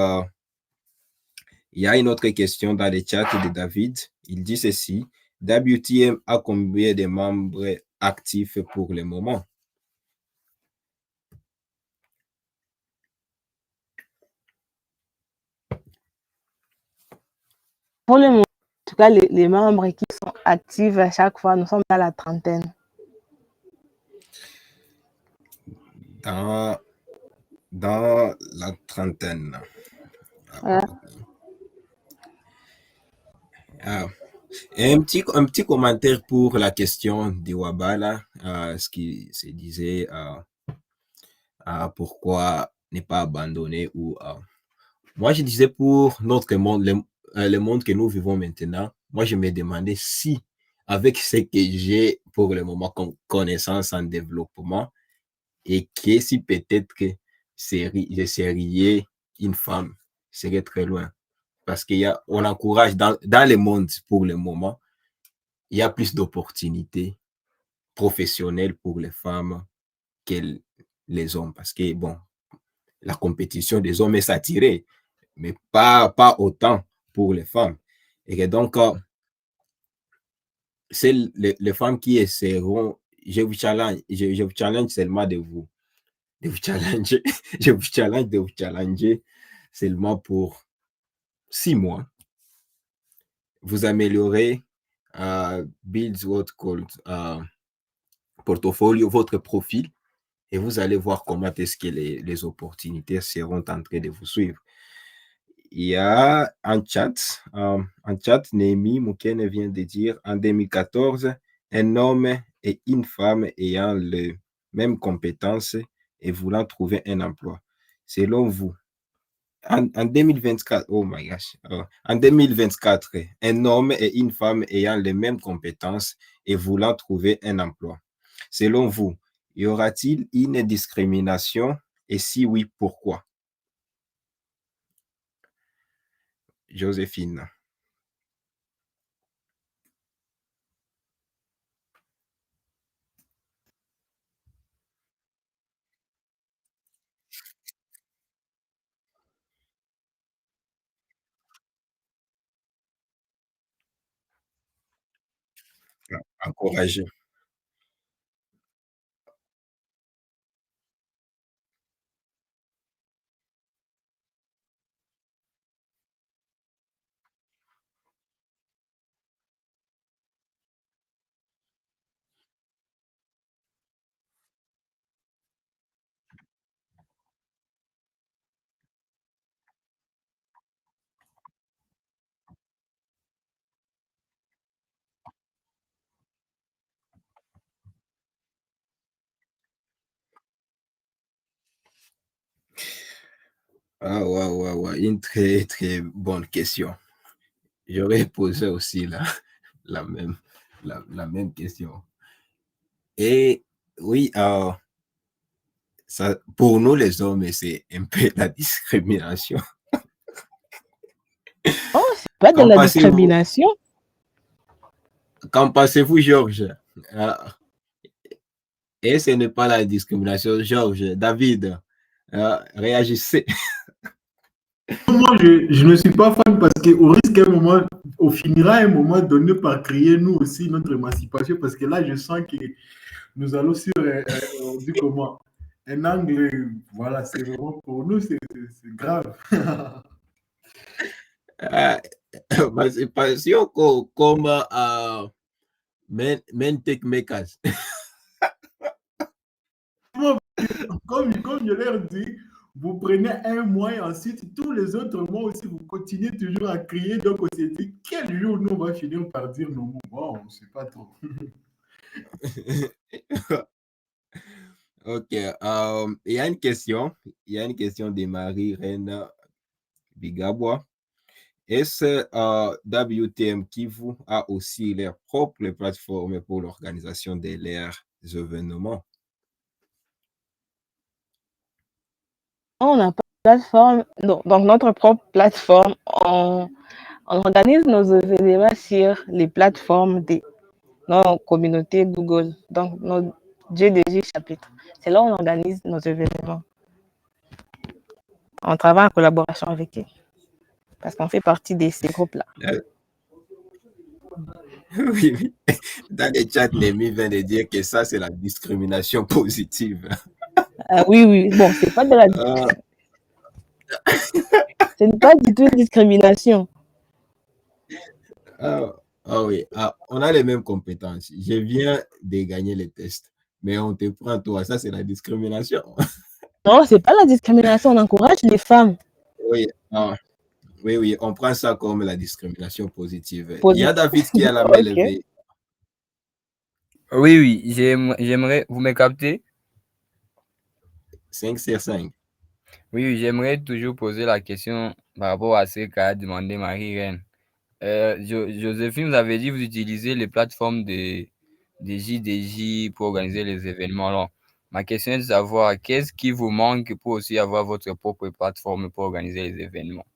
Il y a une autre question dans le chat de David. Il dit ceci. WTM a combien de membres actifs pour le moment? Pour le moment, en tout cas, les membres qui sont actifs à chaque fois, nous sommes dans la trentaine. Dans la trentaine. Voilà. Et un petit commentaire pour la question de Wabala, ce qui se disait, pourquoi ne pas abandonner ou moi je disais pour notre monde, le monde que nous vivons maintenant, moi je me demandais si avec ce que j'ai pour le moment comme connaissance en développement et que si peut-être que je serais une femme, serait très loin. Parce qu'on encourage dans le monde pour le moment, il y a plus d'opportunités professionnelles pour les femmes que les hommes. Parce que, bon, la compétition des hommes est saturée, mais pas autant pour les femmes. Et donc, c'est les femmes qui essaieront, je vous challenge seulement de vous challenger, je vous challenge de vous challenger seulement pour 6 mois. Vous améliorez, build what called, portfolio, votre profil, et vous allez voir comment est-ce que les opportunités seront en train de vous suivre. Il y a un chat, Némi Moukene vient de dire, en 2014, un homme et une femme ayant les mêmes compétences et voulant trouver un emploi. Selon vous, en 2024, oh my gosh, en 2024, un homme et une femme ayant les mêmes compétences et voulant trouver un emploi. Selon vous, y aura-t-il une discrimination et si oui, pourquoi? Joséphine. Encourager. Ah, ouais, une très, très bonne question. J'aurais posé aussi la même question. Et oui, ça, pour nous les hommes, c'est un peu la discrimination. Oh, c'est pas de la discrimination. Qu'en pensez-vous, Georges? Et ce n'est pas la discrimination, Georges, David, réagissez. Moi, je ne suis pas fan parce qu'au risque un moment, on finira à un moment donné par créer nous aussi notre émancipation parce que là, je sens que nous allons sur, on dit comment, un angle, voilà, c'est vraiment pour nous, c'est grave. C'est passion comme men take makers. Comme je leur dis, vous prenez un mois et ensuite, tous les autres mois aussi, vous continuez toujours à crier. Donc, on s'est dit, quel jour nous, on va finir par dire nos mots. Bon, on ne sait pas trop. Ok, il y a une question de Marie-Reine Bigabwa. Est-ce WTM Kivu a aussi leur propre plateforme pour l'organisation de leurs événements? On n'a pas de plateforme, donc notre propre plateforme, on organise nos événements sur les plateformes de nos communautés Google, donc nos GDG chapitres. C'est là où on organise nos événements. On travaille en collaboration avec eux. parce qu'on fait partie de ces groupes-là. Oui, oui. Dans les chats, Némi vient de dire que ça, c'est la discrimination positive. Oui, oui. Bon, c'est pas de la... Ce n'est pas du tout une discrimination. Oui, on a les mêmes compétences. Je viens de gagner les tests, mais on te prend toi. Ça, c'est la discrimination. Non, c'est pas la discrimination. On encourage les femmes. Oui, oui, on prend ça comme la discrimination positive. Il y a David qui a la main Ok. levée. Oui, oui, j'aimerais, vous me captez? 5 sur 5. Oui, oui, j'aimerais toujours poser la question par rapport à ce qu'a demandé Marie-Reine. Joséphine, vous avez dit que vous utilisez les plateformes des JDJ pour organiser les événements. Alors, ma question est de savoir qu'est-ce qui vous manque pour aussi avoir votre propre plateforme pour organiser les événements.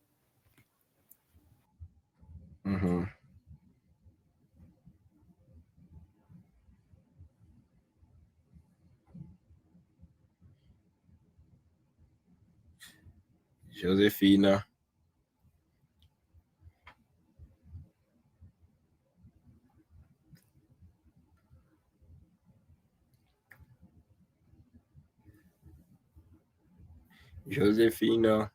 Joséphine. Joséphine.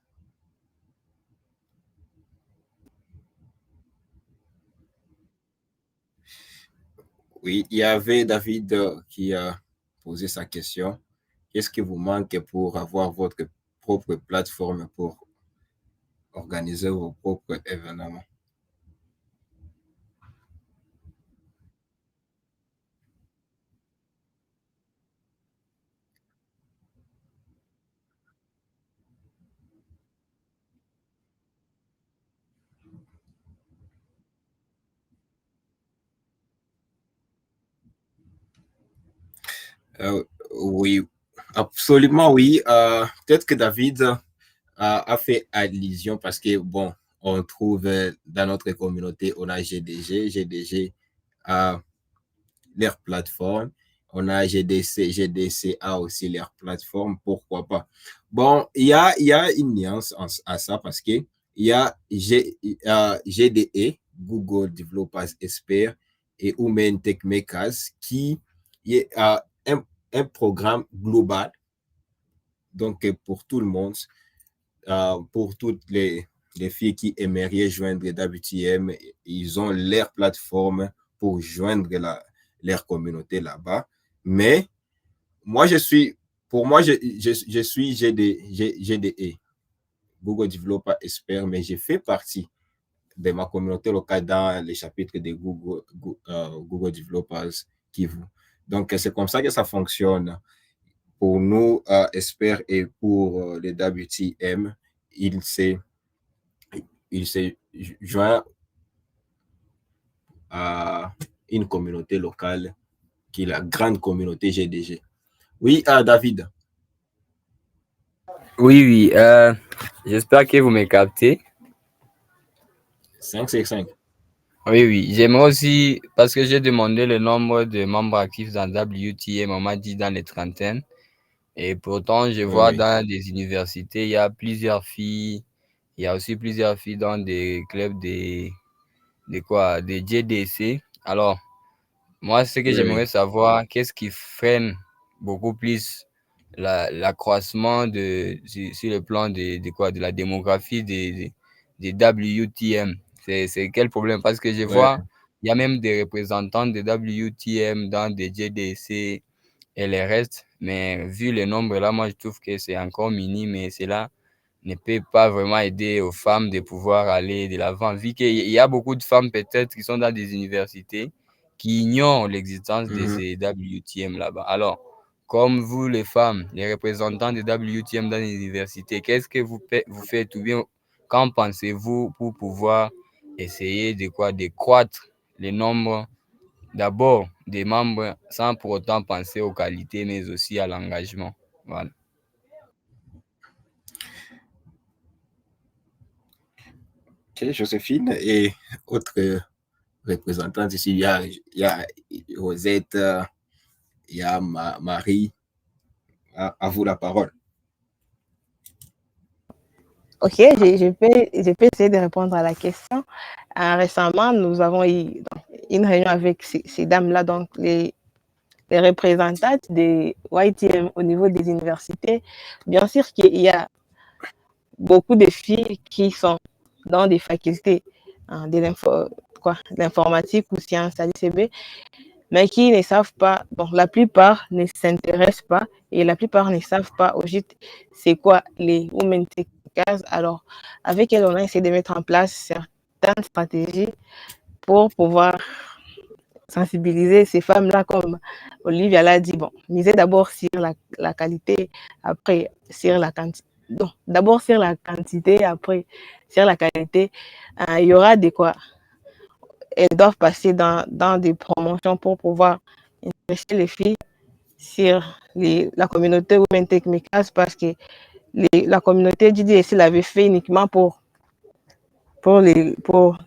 Oui, il y avait David qui a posé sa question. Qu'est-ce qui vous manque pour avoir votre propre plateforme pour organiser vos propres événements? Oui, absolument oui. Peut-être que David a fait allusion parce que, bon, on trouve dans notre communauté, on a GDG. GDG a leur plateforme. On a GDC. GDC a aussi leur plateforme. Pourquoi pas? Bon, il y a une nuance à ça parce que il y a GDE, Google Developers Expert, et Women Tech Makers, qui est un programme global, donc pour tout le monde, pour toutes les filles qui aimeraient joindre WTM, ils ont leur plateforme pour joindre leur communauté là-bas. Mais moi, pour moi, je suis GDE, Google Developer Expert, mais je fais partie de ma communauté locale dans les chapitres de Google Developers Kivu. Donc, c'est comme ça que ça fonctionne. Pour nous, experts, et pour les WTM, il s'est joint à une communauté locale qui est la grande communauté GDG. Oui, David. Oui, oui, j'espère que vous me captez. 5 sur 5. Oui, oui. J'aimerais aussi, parce que j'ai demandé le nombre de membres actifs dans WTM, on m'a dit dans les trentaines. Et pourtant, je vois Oui. dans des universités, il y a plusieurs filles. Il y a aussi plusieurs filles dans des clubs des JDC. Alors, moi, ce que j'aimerais savoir, qu'est-ce qui freine beaucoup plus l'accroissement sur le plan de la démographie des WTM? C'est quel problème? Parce que je vois, il y a même des représentants de WTM dans des JDC et les restes, mais vu le nombre là, moi je trouve que c'est encore minime et cela ne peut pas vraiment aider aux femmes de pouvoir aller de l'avant, vu qu'il y a beaucoup de femmes peut-être qui sont dans des universités qui ignorent l'existence de ces WTM là-bas. Alors, comme vous les femmes, les représentants des WTM dans les universités, qu'est-ce que vous faites ou bien qu'en pensez-vous pour pouvoir essayer de croître le nombre d'abord des membres sans pour autant penser aux qualités, mais aussi à l'engagement. Voilà. Ok, Joséphine et autres représentantes ici, il y a Rosette, il y a Marie. À vous la parole. Ok, je peux essayer de répondre à la question. Récemment, nous avons eu une réunion avec ces dames-là, donc les représentantes des YTM au niveau des universités. Bien sûr qu'il y a beaucoup de filles qui sont dans des facultés de l'informatique ou sciences à l'ICB, mais qui ne savent pas, bon, la plupart ne s'intéressent pas et la plupart ne savent pas au juste c'est quoi les Women Tech Makers. Alors, avec elles, on a essayé de mettre en place certaines stratégies pour pouvoir sensibiliser ces femmes-là, comme Olivia l'a dit, bon, miser d'abord sur la qualité, après sur la quantité. Donc, d'abord sur la quantité, après sur la qualité. Il y aura des quoi. Elles doivent passer dans des promotions pour pouvoir intéresser les filles sur la communauté Women Tech Makers, parce que la communauté JDSC l'avait fait uniquement pour les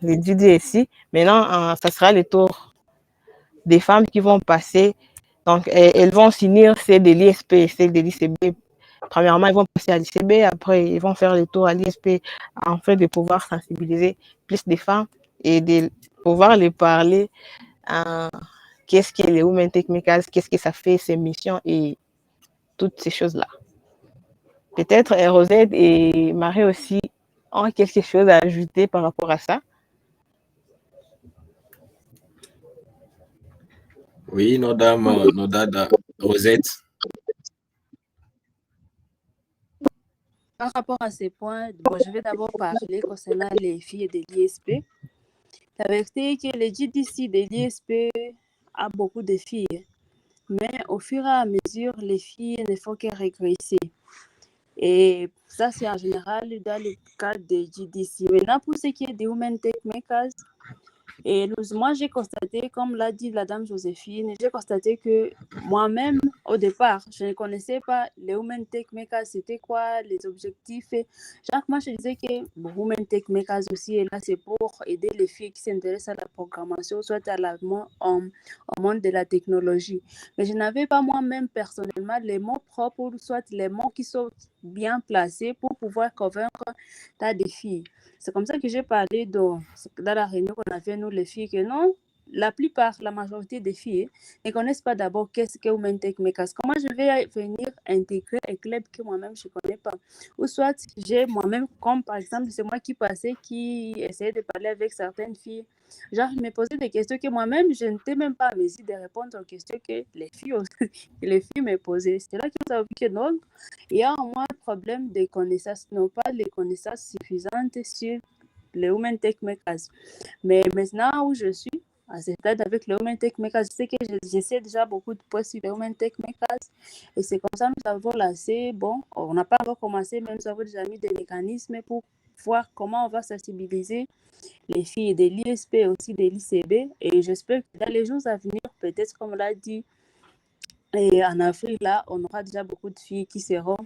JDSC. Maintenant, ça sera le tour des femmes qui vont passer. Donc, elles vont s'unir, c'est de l'ISP, c'est de l'ICB. Premièrement, ils vont passer à l'ICB, après, ils vont faire le tour à l'ISP afin de pouvoir sensibiliser plus de femmes et de pouvoir les parler. Qu'est-ce que les Women Tech Makers, qu'est-ce que ça fait, ces missions et toutes ces choses-là. Peut-être Rosette et Marie aussi ont quelque chose à ajouter par rapport à ça. Oui, nos dames, Rosette. Par rapport à ces points, bon, je vais d'abord parler concernant les filles de l'ISP. La vérité est que le JDC de l'ISP a beaucoup de filles, mais au fur et à mesure, les filles ne font que régresser. Et ça, c'est en général dans le cadre des JDC. Maintenant, pour ce qui est des Women Tech Makers, et moi, j'ai constaté, comme l'a dit la dame Joséphine, j'ai constaté que moi-même, au départ, je ne connaissais pas les Women Tech Makers, c'était quoi, les objectifs. Et chaque fois, je disais que Women Tech Makers aussi, et là, c'est pour aider les filles qui s'intéressent à la programmation, soit au monde de la technologie. Mais je n'avais pas moi-même personnellement les mots propres, soit les mots qui sont bien placés pour pouvoir convaincre des filles. C'est comme ça que j'ai parlé dans la réunion qu'on a fait, nous, les filles, que non, la majorité des filles ne connaissent pas d'abord qu'est-ce que Women Tech Makers. Comment je vais venir intégrer un club que moi-même je ne connais pas? Ou soit j'ai moi-même, comme par exemple, c'est moi qui passais, qui essayais de parler avec certaines filles. Genre, je me posais des questions que moi-même, je n'étais même pas à mesure de répondre aux questions que les filles me posaient. C'est là que nous avons vu que non, il y a au moins un problème de connaissances, non pas les connaissances suffisantes sur les Women Tech Makers. Mais maintenant où je suis, à ce stade avec les Women Tech Makers, je sais que j'essaie déjà beaucoup de postes sur les Women Tech Makers. Et c'est comme ça que nous avons lancé, bon, on n'a pas encore commencé, mais nous avons déjà mis des mécanismes pour voir comment on va sensibiliser les filles de l'ISP et aussi de l'ICB. Et j'espère que dans les jours à venir, peut-être comme l'a dit, et en Afrique, là, on aura déjà beaucoup de filles qui seront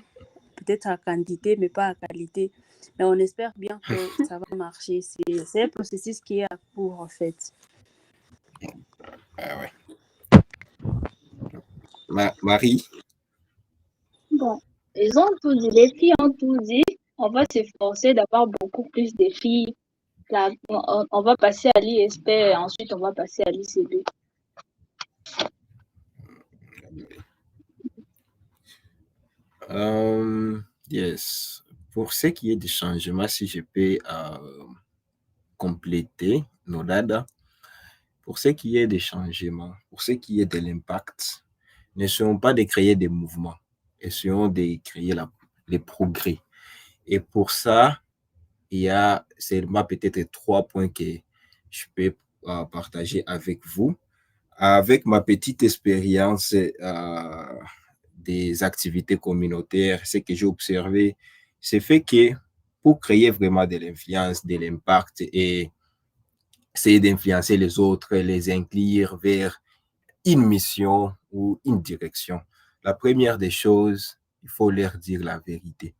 peut-être à quantité, mais pas à qualité. Mais on espère bien que ça va marcher. C'est un processus qui est à cours, en fait. Ah ouais. Marie? Bon, ils ont tout dit, les filles ont tout dit. On va s'efforcer d'avoir beaucoup plus de filles. Là, on va passer à l'ISP et ensuite on va passer à l'ICB. Yes. Pour ce qui est du changement, si je peux compléter nos dadas, pour ce qui est des changements, pour ce qui est de l'impact, n'essayons pas de créer des mouvements, essayons de créer les progrès. Et pour ça, il y a seulement peut-être 3 points que je peux partager avec vous. Avec ma petite expérience des activités communautaires, ce que j'ai observé, c'est fait que pour créer vraiment de l'influence, de l'impact et essayer d'influencer les autres, les inclure vers une mission ou une direction, la première des choses, il faut leur dire la vérité.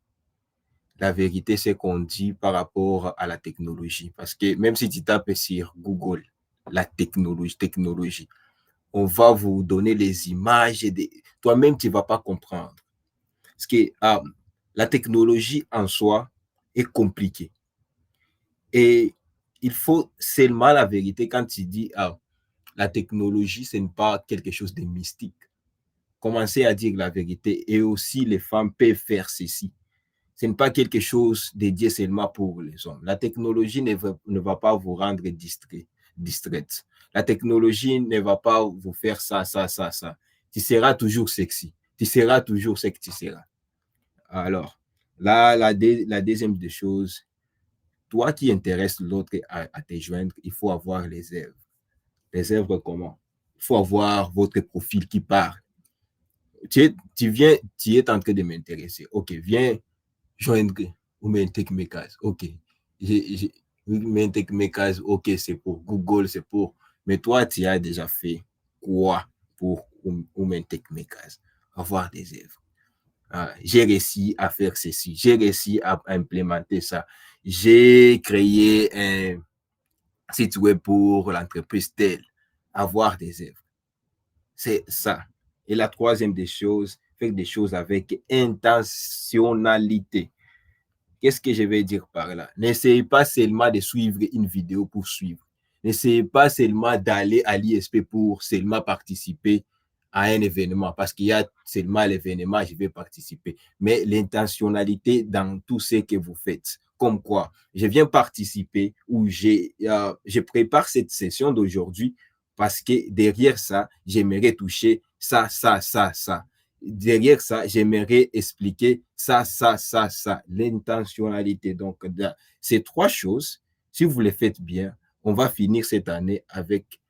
La vérité, c'est qu'on dit par rapport à la technologie. Parce que même si tu tapes sur Google, la technologie, on va vous donner les images. Toi-même, tu ne vas pas comprendre. Parce que la technologie en soi, est compliqué. Et il faut seulement la vérité quand tu dis, ah, la technologie, ce n'est pas quelque chose de mystique. Commencez à dire la vérité. Et aussi, les femmes peuvent faire ceci. Ce n'est pas quelque chose dédié seulement pour les hommes. La technologie ne va pas vous rendre distraite. La technologie ne va pas vous faire ça. Tu seras toujours sexy. Tu seras toujours ce que tu seras. Alors, là, la deuxième des choses, toi qui intéresses l'autre à te joindre, il faut avoir les œuvres. Les œuvres comment? Il faut avoir votre profil qui parle. Tu es en train de m'intéresser. OK, viens joindre ou m'intègre mes cases. OK. M'intègre mes cases. OK, c'est pour Google, c'est pour. Mais toi, tu as déjà fait quoi pour ou m'intègre mes cases? Avoir des œuvres. J'ai réussi à faire ceci. J'ai réussi à implémenter ça. J'ai créé un site web pour l'entreprise telle. Avoir des œuvres. C'est ça. Et la troisième des choses, faire des choses avec intentionnalité. Qu'est-ce que je vais dire par là? N'essayez pas seulement de suivre une vidéo pour suivre. N'essayez pas seulement d'aller à l'ISP pour seulement participer à un événement parce qu'il y a seulement l'événement, je vais participer. Mais l'intentionnalité dans tout ce que vous faites. Comme quoi, je viens participer ou je prépare cette session d'aujourd'hui parce que derrière ça, j'aimerais toucher ça. Derrière ça, j'aimerais expliquer ça. L'intentionnalité. Donc, ces trois choses, si vous les faites bien, on va finir cette année avec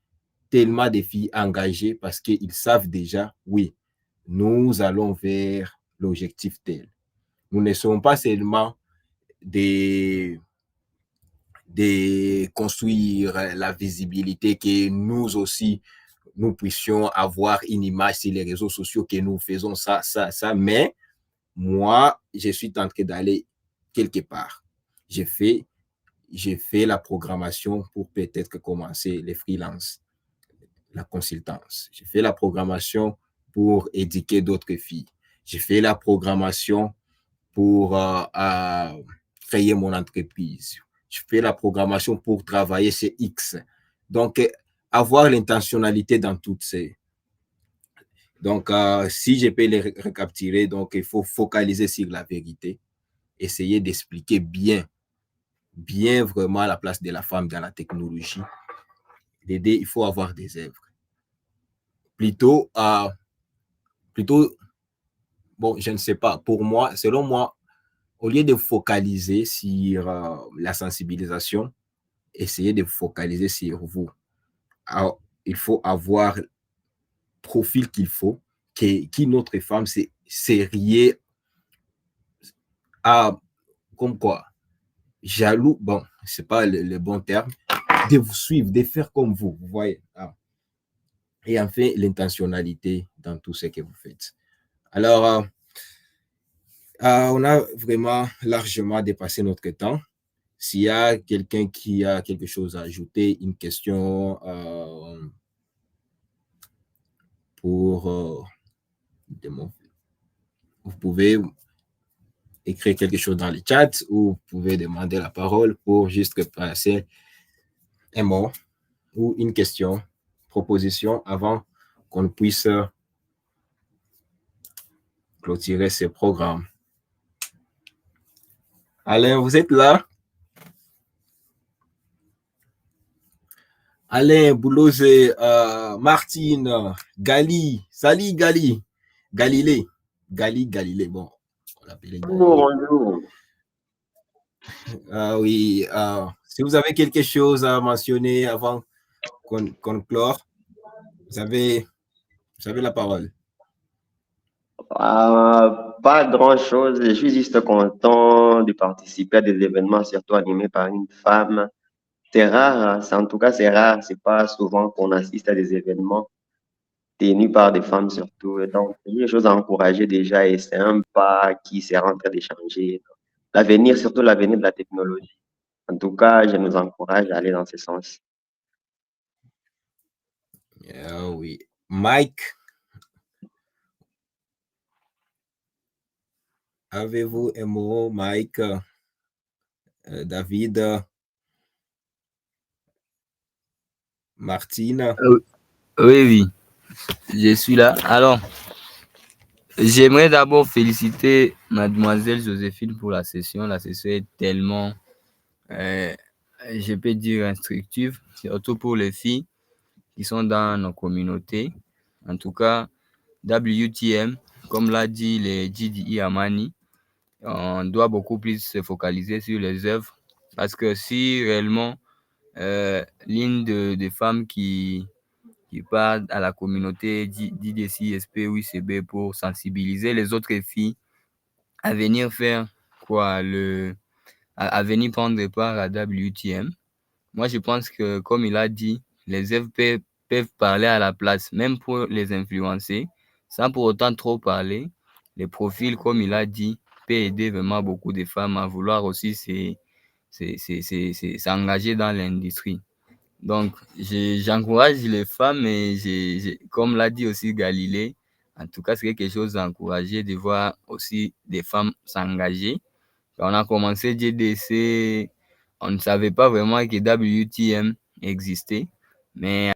tellement de filles engagées parce qu'ils savent déjà, oui, nous allons vers l'objectif tel. Nous ne sommes pas seulement de construire la visibilité que nous aussi, nous puissions avoir une image sur les réseaux sociaux que nous faisons ça, mais moi, je suis en train d'aller quelque part. J'ai fait la programmation pour peut-être commencer les freelances, la consultance. J'ai fait la programmation pour éduquer d'autres filles. J'ai fait la programmation pour créer mon entreprise. Je fais la programmation pour travailler chez X. Donc, avoir l'intentionnalité dans toutes ces. Donc, si je peux les récapituler, donc il faut focaliser sur la vérité, essayer d'expliquer bien vraiment la place de la femme dans la technologie. L'aider, il faut avoir des œuvres. Plutôt, bon, je ne sais pas, pour moi, selon moi, au lieu de focaliser sur la sensibilisation, essayez de focaliser sur vous. Alors, il faut avoir le profil qu'il faut, qui notre femme c'est rier à, comme quoi, jaloux, bon, c'est pas le bon terme, de vous suivre, de faire comme vous voyez. Et enfin, l'intentionnalité dans tout ce que vous faites. Alors, on a vraiment largement dépassé notre temps. S'il y a quelqu'un qui a quelque chose à ajouter, une question pour vous pouvez écrire quelque chose dans le chat ou vous pouvez demander la parole pour juste passer un mot ou une question, proposition avant qu'on puisse clôturer ce programme. Alain, vous êtes là? Alain, Boulosé, Martine, Gali, Sali, Galilée, bon, on l'appelait Galilée. Bonjour. Oui, si vous avez quelque chose à mentionner avant qu'on clore, vous avez la parole. Pas grand-chose, je suis juste content de participer à des événements, surtout animés par une femme. C'est rare, en tout cas c'est rare, c'est pas souvent qu'on assiste à des événements tenus par des femmes surtout. Et donc, c'est une chose à encourager déjà et c'est un pas qui sera en train de changer l'avenir, surtout l'avenir de la technologie. En tout cas, je nous encourage à aller dans ce sens. Oui. Mike, avez-vous un mot, Mike? David, Martine. Oui, je suis là. Alors, j'aimerais d'abord féliciter Mademoiselle Joséphine pour la session. La session est tellement, je peux dire, instructive, surtout pour les filles qui sont dans nos communautés. En tout cas, WTM, comme l'a dit les GDI Amani, on doit beaucoup plus se focaliser sur les œuvres parce que si réellement l'une des femmes qui parle à la communauté d'IDCSP ou ICB pour sensibiliser les autres filles à venir faire quoi, à venir prendre part à WTM. Moi, je pense que, comme il a dit, les œuvres peuvent parler à la place, même pour les influencer, sans pour autant trop parler. Les profils, comme il a dit, peuvent aider vraiment beaucoup de femmes à vouloir aussi s'engager dans l'industrie. Donc, j'encourage les femmes et comme l'a dit aussi Galilée, en tout cas, c'est quelque chose d'encourager de voir aussi des femmes s'engager. Quand on a commencé GDC, on ne savait pas vraiment que WTM existait, mais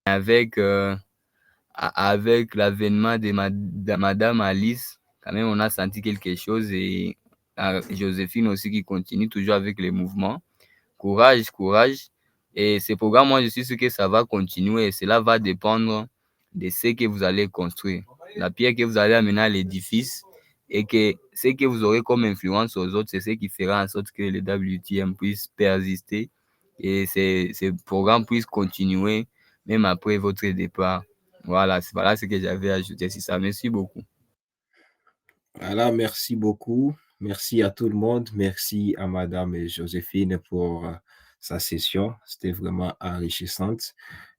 avec, avec l'avènement de Madame Alice, quand même, on a senti quelque chose et Joséphine aussi qui continue toujours avec les mouvements. Courage, courage. Et ce programme, moi, je suis sûr que ça va continuer et cela va dépendre de ce que vous allez construire. La pierre que vous allez amener à l'édifice et que ce que vous aurez comme influence aux autres, c'est ce qui fera en sorte que le WTM puisse persister et ce programme puisse continuer même après votre départ. Voilà ce que j'avais ajouté sur ça. Merci beaucoup. Voilà, merci beaucoup. Merci à tout le monde. Merci à Madame Joséphine pour sa session. C'était vraiment enrichissante.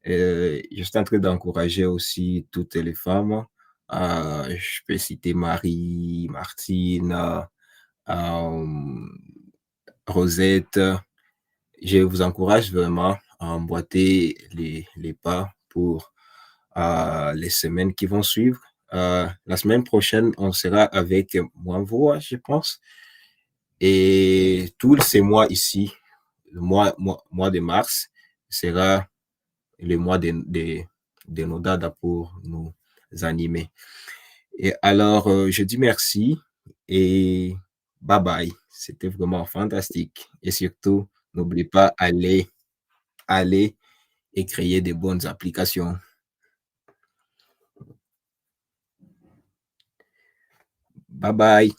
Je suis en train d'encourager aussi toutes les femmes. Je peux citer Marie, Martine, Rosette. Je vous encourage vraiment à emboîter les pas pour les semaines qui vont suivre. La semaine prochaine, on sera avec Mwanvoa, je pense. Et tous ces mois ici, le mois de mars, sera le mois de nos dadas pour nous animer. Et alors, je dis merci et bye bye. C'était vraiment fantastique. Et surtout, n'oublie pas aller et créer de bonnes applications. Bye bye.